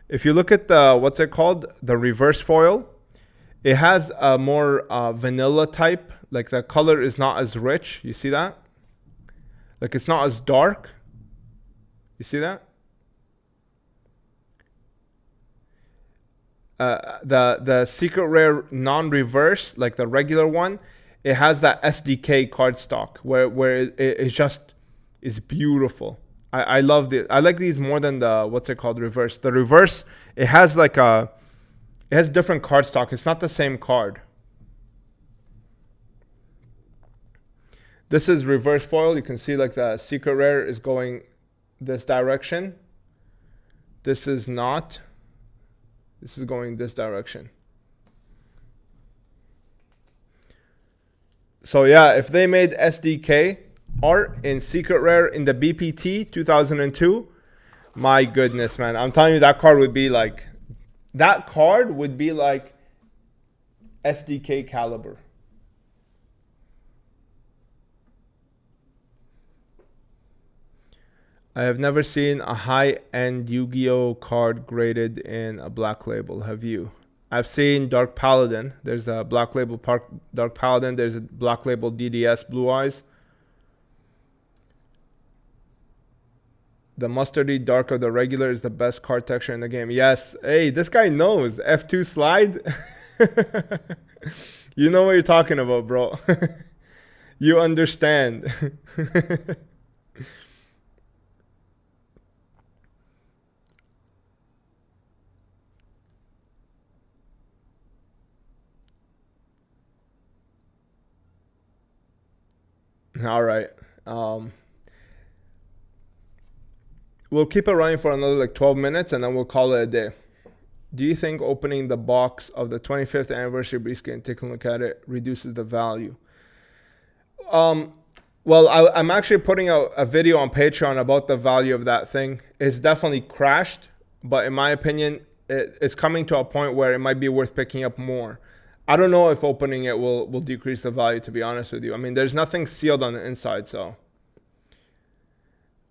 S1: If you look at the, what's it called? The reverse foil, it has a more vanilla type. Like the color is not as rich. You see that? Like it's not as dark. You see that? The Secret Rare non-reverse, like the regular one, it has that SDK card stock where it just is beautiful. I love it. I like these more than the, what's it called, reverse. The reverse, it has like it has different card stock. It's not the same card. This is reverse foil. You can see like the Secret Rare is going this direction. This is not. This is going this direction. So yeah, if they made SDK art in Secret Rare in the BPT 2002, my goodness, man. I'm telling you, that card would be like SDK caliber. I have never seen a high-end Yu-Gi-Oh card graded in a black label. Have you? I've seen Dark Paladin. There's a black label Dark Paladin. There's a black label DDS Blue Eyes. The mustardy dark of the regular is the best card texture in the game. Yes. Hey, this guy knows. F2 slide. You know what you're talking about, bro. You understand. All right. We'll keep it running for another like 12 minutes and then we'll call it a day. Do you think opening the box of the 25th anniversary brisket and taking a look at it reduces the value? Well, I'm actually putting out a video on Patreon about the value of that thing. It's definitely crashed, but in my opinion, it's coming to a point where it might be worth picking up more. I don't know if opening it will decrease the value, to be honest with you. I mean, there's nothing sealed on the inside, so.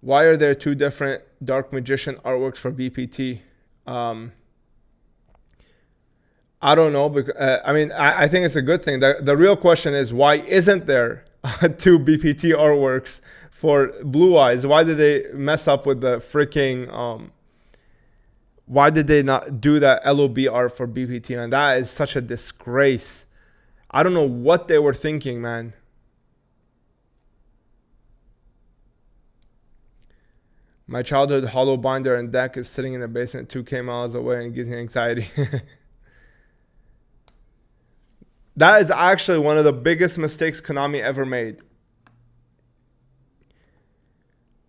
S1: Why are there two different Dark Magician artworks for BPT? I don't know. Because, I mean, I think it's a good thing. The real question is, why isn't there two BPT artworks for Blue Eyes? Why did they mess up with the freaking... why did they not do that LOB art for BPT? And that is such a disgrace. I don't know what they were thinking, man. My childhood hollow binder and deck is sitting in the basement 2K miles away and gives me anxiety. That is actually one of the biggest mistakes Konami ever made.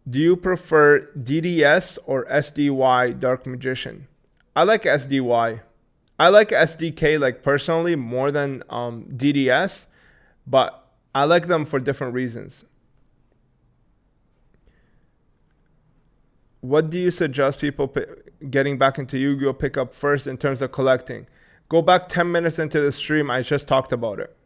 S1: Do you prefer DDS or SDY Dark Magician? I like SDY. I like SDK like personally more than DDS, but I like them for different reasons. What do you suggest people getting back into Yu-Gi-Oh pick up first in terms of collecting? Go back 10 minutes into the stream. I just talked about it.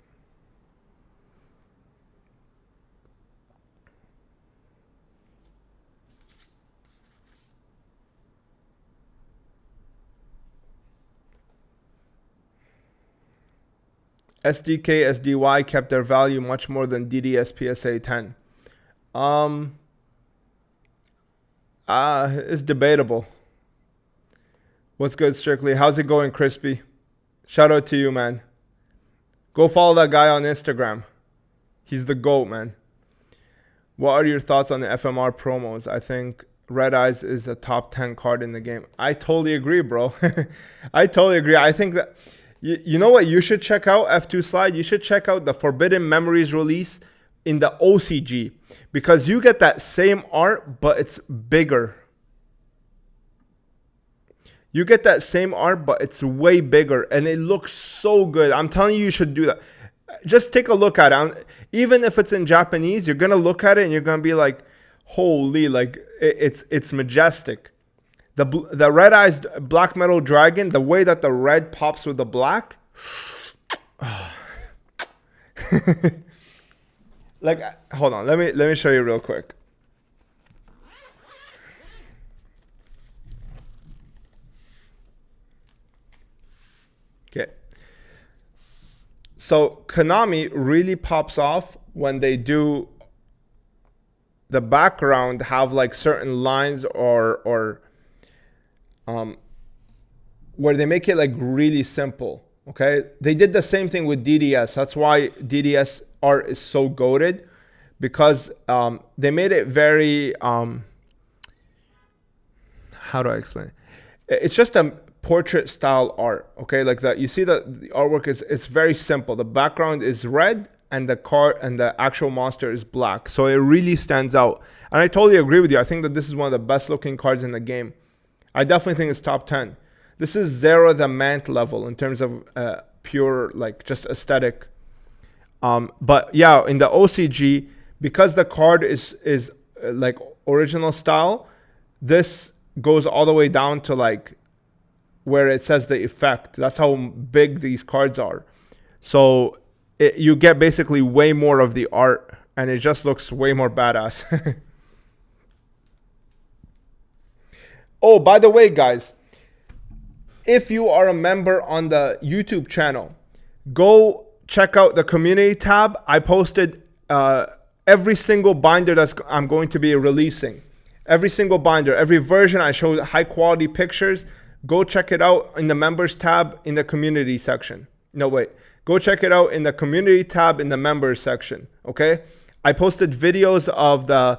S1: SDK, SDY kept their value much more than DDS PSA 10. It's debatable. What's good, Strictly? How's it going, Crispy? Shout out to you, man. Go follow that guy on Instagram. He's the GOAT, man. What are your thoughts on the FMR promos? I think Red Eyes is a top 10 card in the game. I totally agree, bro. I totally agree. I think that, you know what you should check out, F2 Slide? You should check out the Forbidden Memories release in the OCG. Because you get that same art, but it's bigger. You get that same art, but it's way bigger. And it looks so good. I'm telling you, you should do that. Just take a look at it. Even if it's in Japanese, you're going to look at it and you're going to be like, holy, like, it's majestic. The Red Eyes Black Metal Dragon, the way that the red pops with the black. Like, hold on, let me show you real quick. Okay. So Konami really pops off when they do the background have like certain lines or where they make it like really simple. Okay, they did the same thing with DDS. That's why DDS art is so goated, because they made it very how do I explain it? It's just a portrait style art. Okay, like that. You see that the artwork is, it's very simple. The background is red and the card and the actual monster is black, so it really stands out. And I totally agree with you. I think that this is one of the best looking cards in the game. I definitely think it's top 10. This is Zero the Mant level in terms of pure, like, just aesthetic. But yeah, in the OCG, because the card is like original style, this goes all the way down to like where it says the effect. That's how big these cards are. So you get basically way more of the art, and it just looks way more badass. Oh, by the way, guys, if you are a member on the YouTube channel, go check out the community tab. I posted every single binder that I'm going to be releasing. Every single binder, every version, I showed high quality pictures. Go check it out in the members tab in the community section. No, wait. Go check it out in the community tab in the members section, okay? I posted videos of the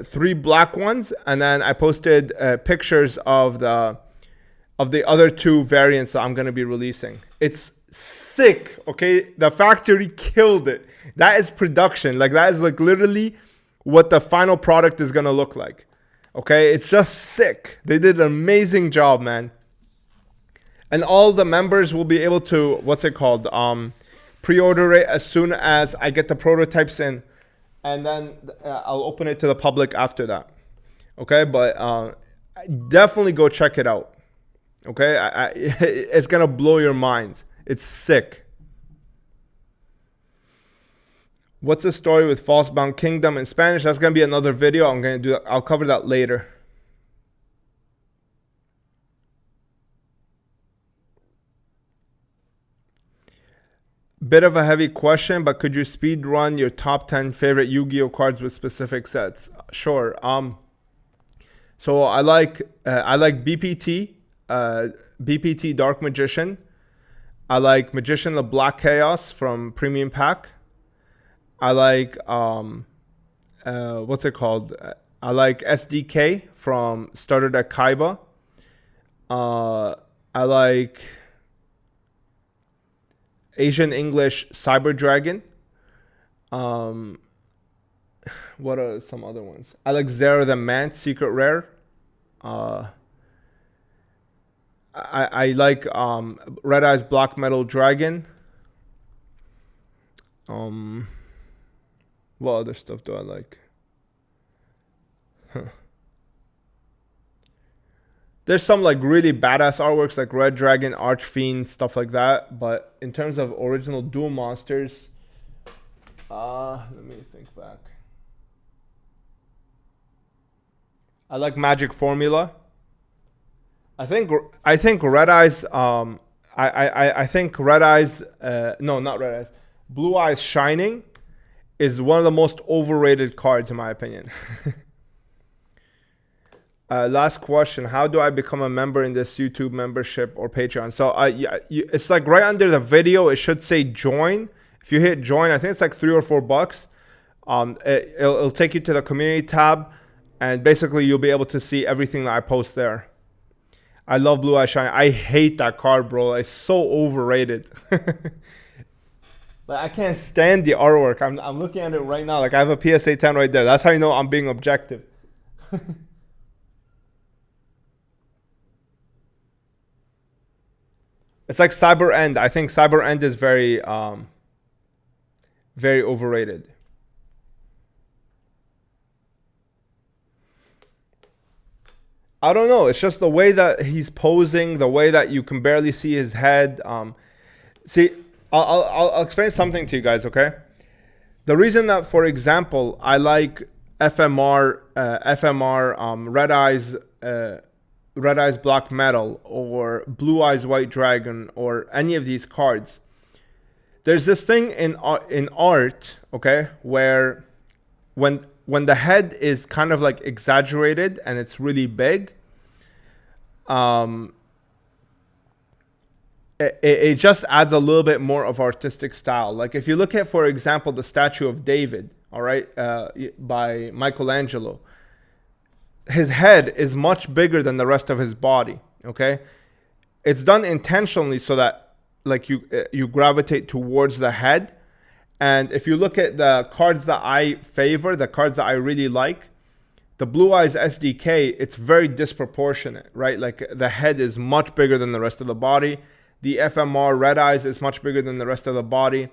S1: 3 black ones, and then I posted pictures of the other 2 variants that I'm gonna be releasing. It's sick, okay? The factory killed it. That is production. Like, that is like literally what the final product is gonna look like. Okay, it's just sick. They did an amazing job, man. And all the members will be able to, what's it called? Pre-order it as soon as I get the prototypes in, and then I'll open it to the public after that. Okay, but definitely go check it out. Okay, it's gonna blow your mind. It's sick. What's the story with False-Bound Kingdom in Spanish? That's gonna be another video. I'm gonna do that. I'll cover that later. Bit of a heavy question, but could you speed run your top 10 favorite Yu-Gi-Oh cards with specific sets? Sure. So I like BPT, BPT Dark Magician. I like Magician of Black Chaos from Premium Pack. I like what's it called? I like SDK from Starter Deck Kaiba. I like Asian English Cyber Dragon. What are some other ones? I like Zero the Mant Secret Rare. I like Red Eyes Black Metal Dragon. What other stuff do I like? There's some like really badass artworks like Red Dragon, Archfiend, stuff like that. But in terms of original Duel Monsters, let me think back. I like Magic Formula. I think Red Eyes. I think Red Eyes. No, not Red Eyes. Blue Eyes Shining is one of the most overrated cards in my opinion. Last question: how do I become a member in this YouTube membership or Patreon? So it's like right under the video. It should say join. If you hit join, I think it's like $3 or $4. It'll take you to the community tab, and basically you'll be able to see everything that I post there. I love Blue Eye Shine. I hate that card, bro. It's so overrated. Like, I can't stand the artwork. I'm looking at it right now. Like, I have a PSA 10 right there. That's how you know I'm being objective. It's like Cyber End. I think Cyber End is very, very overrated. I don't know. It's just the way that he's posing, the way that you can barely see his head. See, I'll explain something to you guys, okay? The reason that, for example, I like FMR, Red Eyes Black Metal, or Blue Eyes White Dragon, or any of these cards, there's this thing in art, okay, where when the head is kind of like exaggerated and it's really big, it just adds a little bit more of artistic style. Like if you look at, for example, the statue of David, all right, by Michelangelo, his head is much bigger than the rest of his body, okay? It's done intentionally so that like you gravitate towards the head. And if you look at the cards that I favor, the cards that I really like, the Blue Eyes SDK, it's very disproportionate, right? Like the head is much bigger than the rest of the body. The FMR Red Eyes is much bigger than the rest of the body.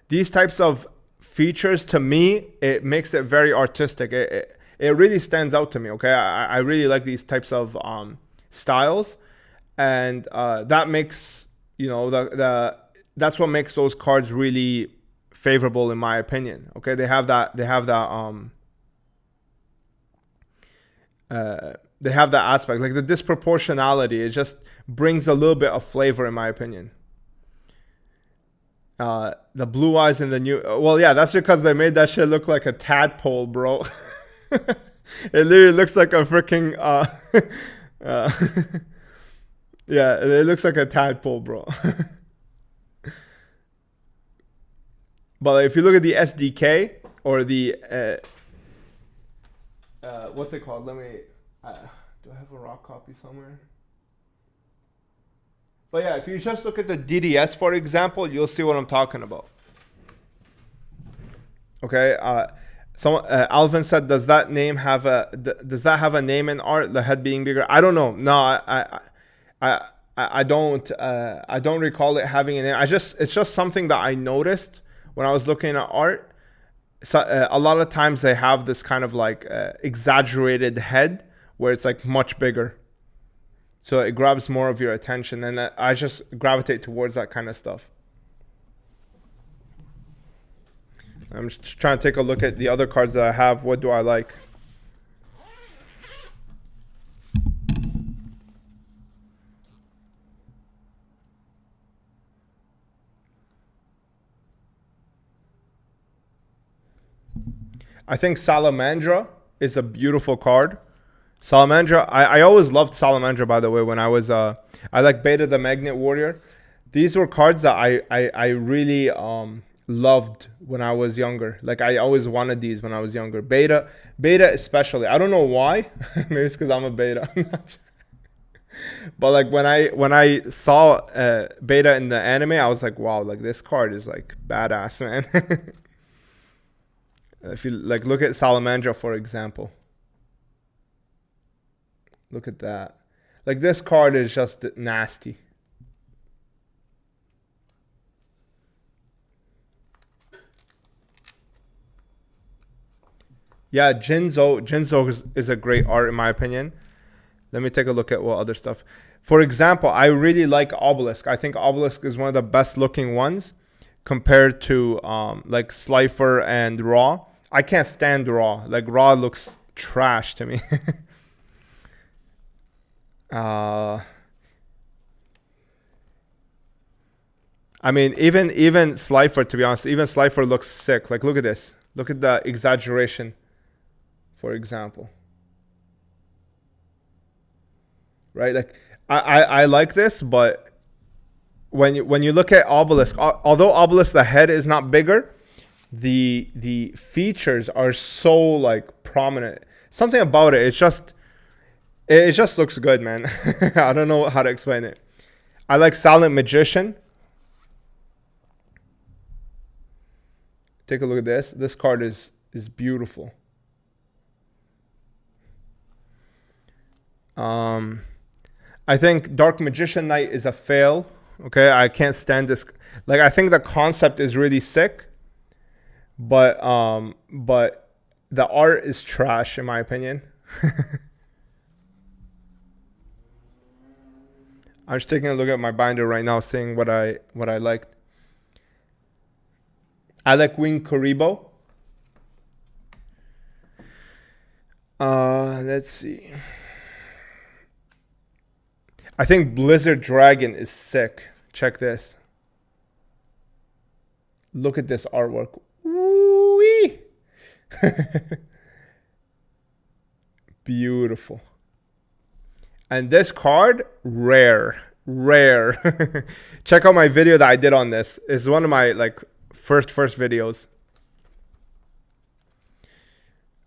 S1: these types of features, to me, it makes it very artistic. It really stands out to me. Okay, I really like these types of styles, and that makes, you know, that's what makes those cards really favorable in my opinion. Okay, they have that aspect, like the disproportionality. It just brings a little bit of flavor in my opinion. The blue eyes in the new, well, yeah, that's because they made that shit look like a tadpole, bro. It literally looks like a freaking yeah, it looks like a tadpole, bro. But if you look at the SDK or the what's it called? Let me. Do I have a raw copy somewhere? But yeah, if you just look at the DDS, for example, you'll see what I'm talking about. Okay. Alvin said, "Does that name have a? Does that have a name in art? The head being bigger? I don't know. No, I don't. I don't recall it having a name. It's just something that I noticed when I was looking at art. So a lot of times they have this kind of like exaggerated head where it's like much bigger, so it grabs more of your attention, and I just gravitate towards that kind of stuff. I'm just trying to take a look at the other cards that I have. What do I like? I think Salamandra is a beautiful card. Salamandra, I always loved Salamandra, by the way, when I was, I like Beta the Magnet Warrior. These were cards that I really loved when I was younger. Like, I always wanted these when I was younger. Beta especially. I don't know why. Maybe it's because I'm a Beta. I'm not sure. But like when I saw Beta in the anime, I was like, wow, like this card is like badass, man. If you like look at Salamandra, for example. Look at that. Like this card is just nasty. Yeah, Jinzo is a great art in my opinion. Let me take a look at what other stuff. For example, I really like Obelisk. I think Obelisk is one of the best looking ones compared to like Slifer and Raw. I can't stand Raw. Like Raw looks trash to me. I mean, even Slifer, to be honest, even Slifer looks sick. Like look at this. Look at the exaggeration, for example. Right? Like I like this, but when you look at Obelisk, although Obelisk the head is not bigger, the features are so like prominent. Something about it, it just looks good, man. I don't know how to explain it. I like Silent Magician. Take a look at this. This card is beautiful. I think Dark Magician Knight is a fail. Okay, I can't stand this. Like I think the concept is really sick, but the art is trash in my opinion. I'm just taking a look at my binder right now, seeing what I liked. I like Wing Kuribo. Let's see. I think Blizzard Dragon is sick. Check this. Look at this artwork. Woo-wee. Beautiful. And this card, rare. Check out my video that I did on this. It's one of my like first videos.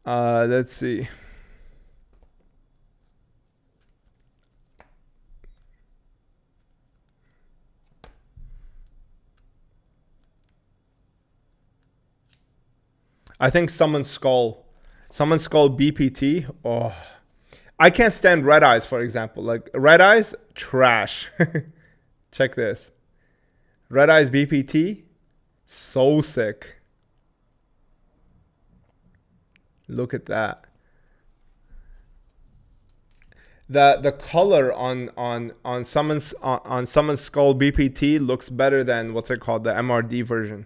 S1: Let's see. I think Summon Skull BPT. Oh, I can't stand Red Eyes, for example. Like Red Eyes, trash. Check this. Red Eyes BPT So sick. Look at that. The color on someone's skull BPT looks better than what's it called, the MRD version.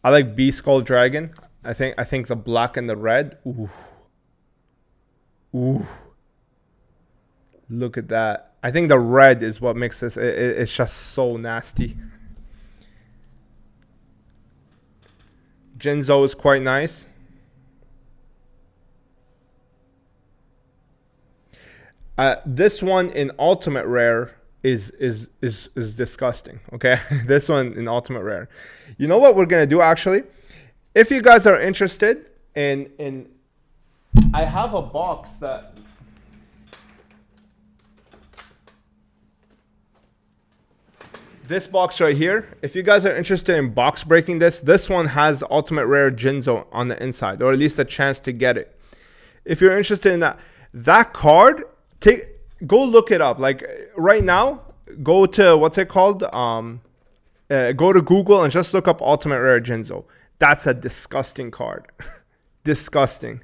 S1: I like B Skull Dragon. I think the black and the red. Ooh. Ooh. Look at that. I think the red is what makes this. It's just so nasty. Jinzo is quite nice. This one in ultimate rare is disgusting. Okay, this one in ultimate rare. You know what we're gonna do actually? If you guys are interested in I have a box that this box right here. If you guys are interested in box breaking this one has ultimate rare Jinzo on the inside, or at least a chance to get it. If you're interested in that card, go look it up. Like right now, go to what's it called? Go to Google and just look up ultimate rare Jinzo. That's a disgusting card. Disgusting.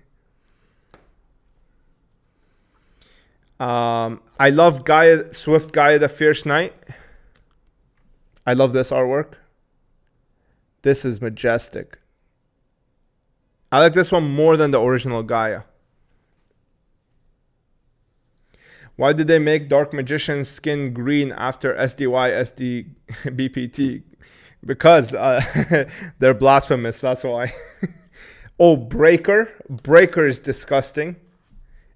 S1: I love Swift Gaia the Fierce Knight. I love this artwork. This is majestic. I like this one more than the original Gaia. Why did they make Dark Magician's skin green after SDY, SDBPT? Because they're blasphemous, that's why. Oh, Breaker. Breaker is disgusting.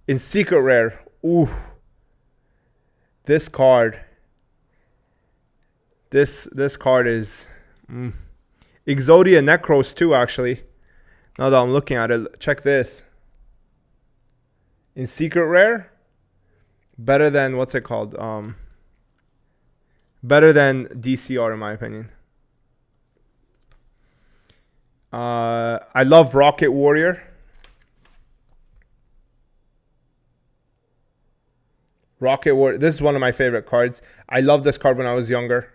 S1: In Secret Rare. Ooh. This card. This card is... Exodia Necros too, actually. Now that I'm looking at it, check this. In Secret Rare, better than, what's it called? Better than DCR in my opinion. I love Rocket Warrior. Rocket Warrior. This is one of my favorite cards. I loved this card when I was younger.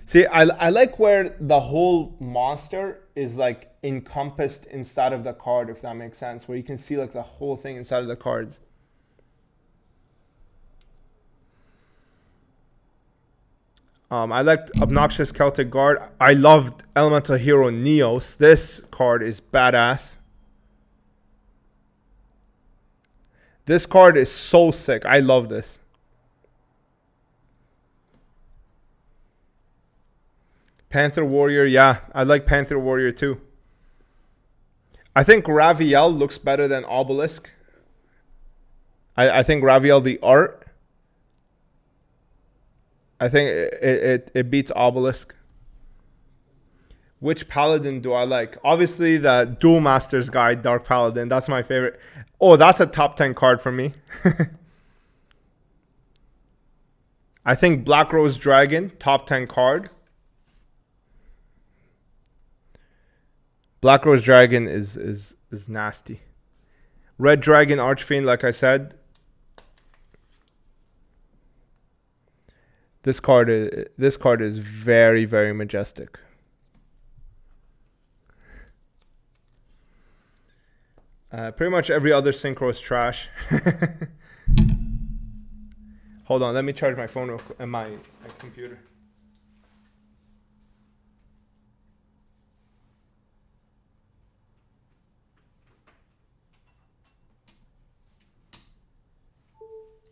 S1: See, I like where the whole monster is like encompassed inside of the card, if that makes sense. Where you can see like the whole thing inside of the cards. I liked Obnoxious Celtic Guard. I loved Elemental Hero Neos. This card is badass. This card is so sick. I love this. Panther Warrior. Yeah, I like Panther Warrior too. I think Raviel looks better than Obelisk. I think Raviel, the art, I think it beats Obelisk. Which Paladin do I like? Obviously the Duel Masters guy, Dark Paladin. That's my favorite. Oh, that's a top 10 card for me. I think Black Rose Dragon, top 10 card. Black Rose Dragon is nasty. Red Dragon Archfiend, like I said. This card is very, very majestic. Pretty much every other synchro is trash. Hold on, let me charge my phone and my computer.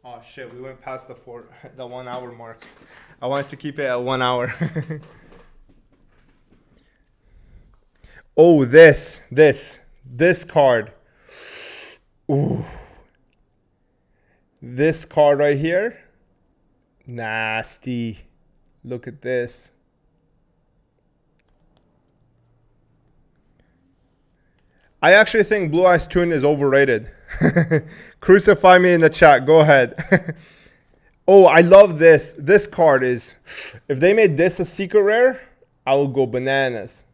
S1: Oh shit, we went past the 1 hour mark. I wanted to keep it at 1 hour. Oh, this card. Ooh. This card right here. Nasty. Look at this. I actually think Blue Eyes Toon is overrated. Crucify me in the chat. Go ahead. Oh, I love this. This card is... If they made this a secret rare, I will go bananas.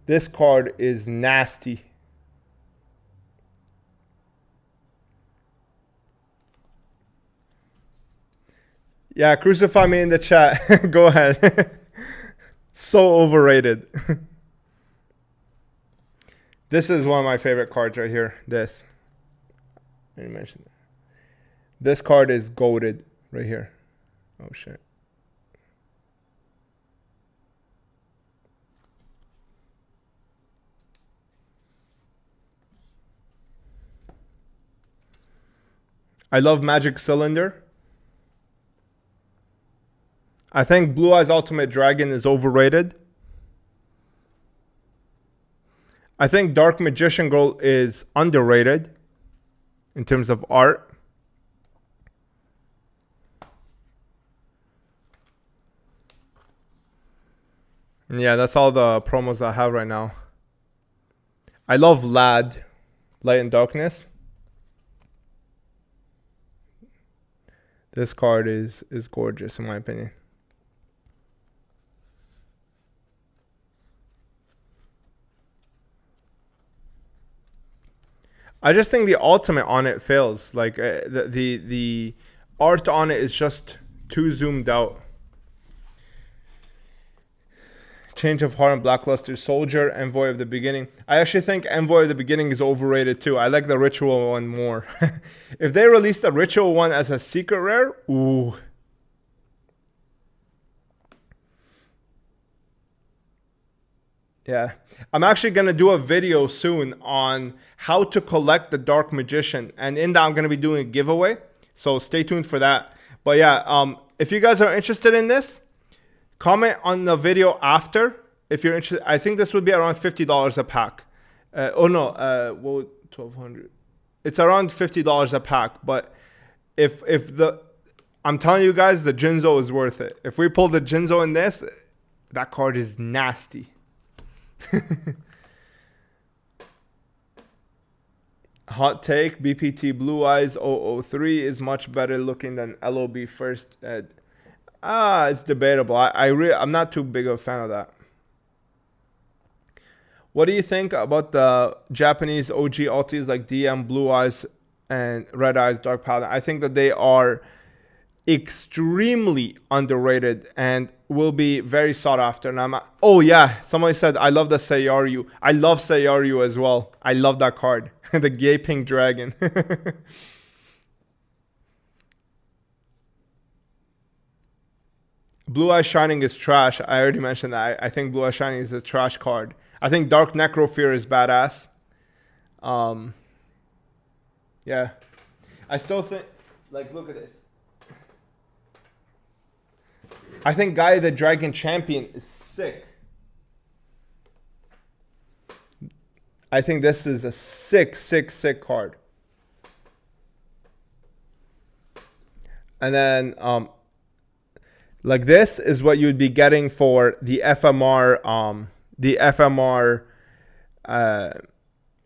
S1: This card is nasty. Yeah, crucify me in the chat. Go ahead. So overrated. This is one of my favorite cards right here. This. I didn't mention that. This card is goated right here. Oh shit. I love Magic Cylinder. I think Blue Eyes Ultimate Dragon is overrated. I think Dark Magician Girl is underrated in terms of art. And yeah, that's all the promos I have right now. I love Lad, Light and Darkness. This card is gorgeous in my opinion. I just think the ultimate on it fails. Like the art on it is just too zoomed out. Change of Heart and Blackluster Soldier, Envoy of the Beginning. I actually think Envoy of the Beginning is overrated too. I like the Ritual one more. If they released the Ritual one as a secret rare, ooh. Yeah. I'm actually going to do a video soon on how to collect the Dark Magician. And in that, I'm going to be doing a giveaway. So stay tuned for that. But yeah, if you guys are interested in this, comment on the video after. If you're interested, I think this would be around $50 a pack. Well, 1,200. It's around $50 a pack. But I'm telling you guys, the Jinzo is worth it. If we pull the Jinzo in this, that card is nasty. Hot take, BPT Blue Eyes 003 is much better looking than LOB First Ed. It's debatable. I'm not too big of a fan of that. What do you think about the Japanese OG ultis like DM, Blue Eyes, and Red Eyes, Dark Paladin? I think that they are extremely underrated and will be very sought after. And oh yeah, somebody said I love the Sayaru. I love Sayaru as well. I love that card. The Gaping Dragon. Blue Eye Shining is trash. I already mentioned that. I think Blue Eye Shining is a trash card. I think Dark Necrofear is badass. Yeah. I still think, like, look at this. I think Guy the Dragon Champion is sick. I think this is a sick card. And then, like this is what you'd be getting for the FMR,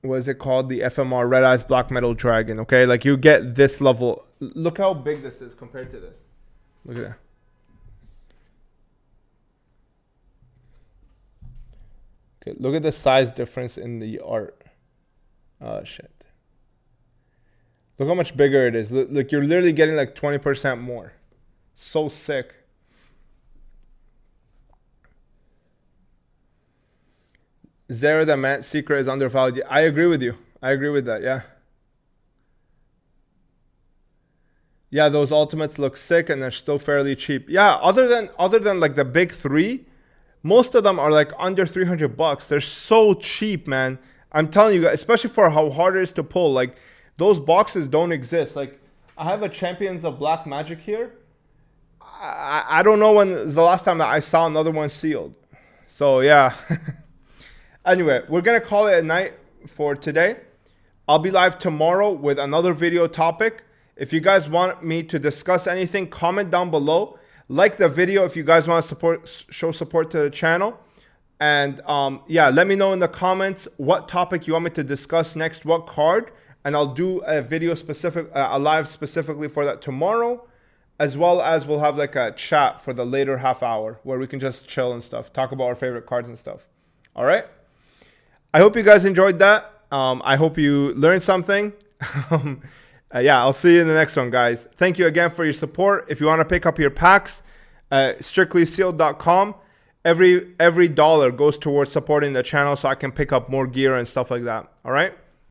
S1: what is it called? The FMR Red Eyes Black Metal Dragon, okay? Like you get this level. Look how big this is compared to this. Look at that. Okay, look at the size difference in the art. Oh, shit. Look how much bigger it is. Look, you're literally getting like 20% more. So sick. Zera the Mant Secret is undervalued. I agree with you. I agree with that, yeah. Yeah, those ultimates look sick and they're still fairly cheap. Yeah, other than like the big three, most of them are like under $300. They're so cheap, man. I'm telling you guys, especially for how hard it is to pull. Like those boxes don't exist. Like I have a Champions of Black Magic here. I don't know when is the last time that I saw another one sealed. So yeah. Anyway, we're gonna call it a night for today. I'll be live tomorrow with another video topic. If you guys want me to discuss anything, comment down below. Like the video if you guys want to show support to the channel. And yeah, let me know in the comments what topic you want me to discuss next, what card. And I'll do a video specific, a live specifically for that tomorrow. As well as we'll have like a chat for the later half hour where we can just chill and stuff. Talk about our favorite cards and stuff. All right. I hope you guys enjoyed that. I hope you learned something. Yeah, I'll see you in the next one, guys. Thank you again for your support. If you want to pick up your packs, strictlysealed.com. Every dollar goes towards supporting the channel so I can pick up more gear and stuff like that. All right.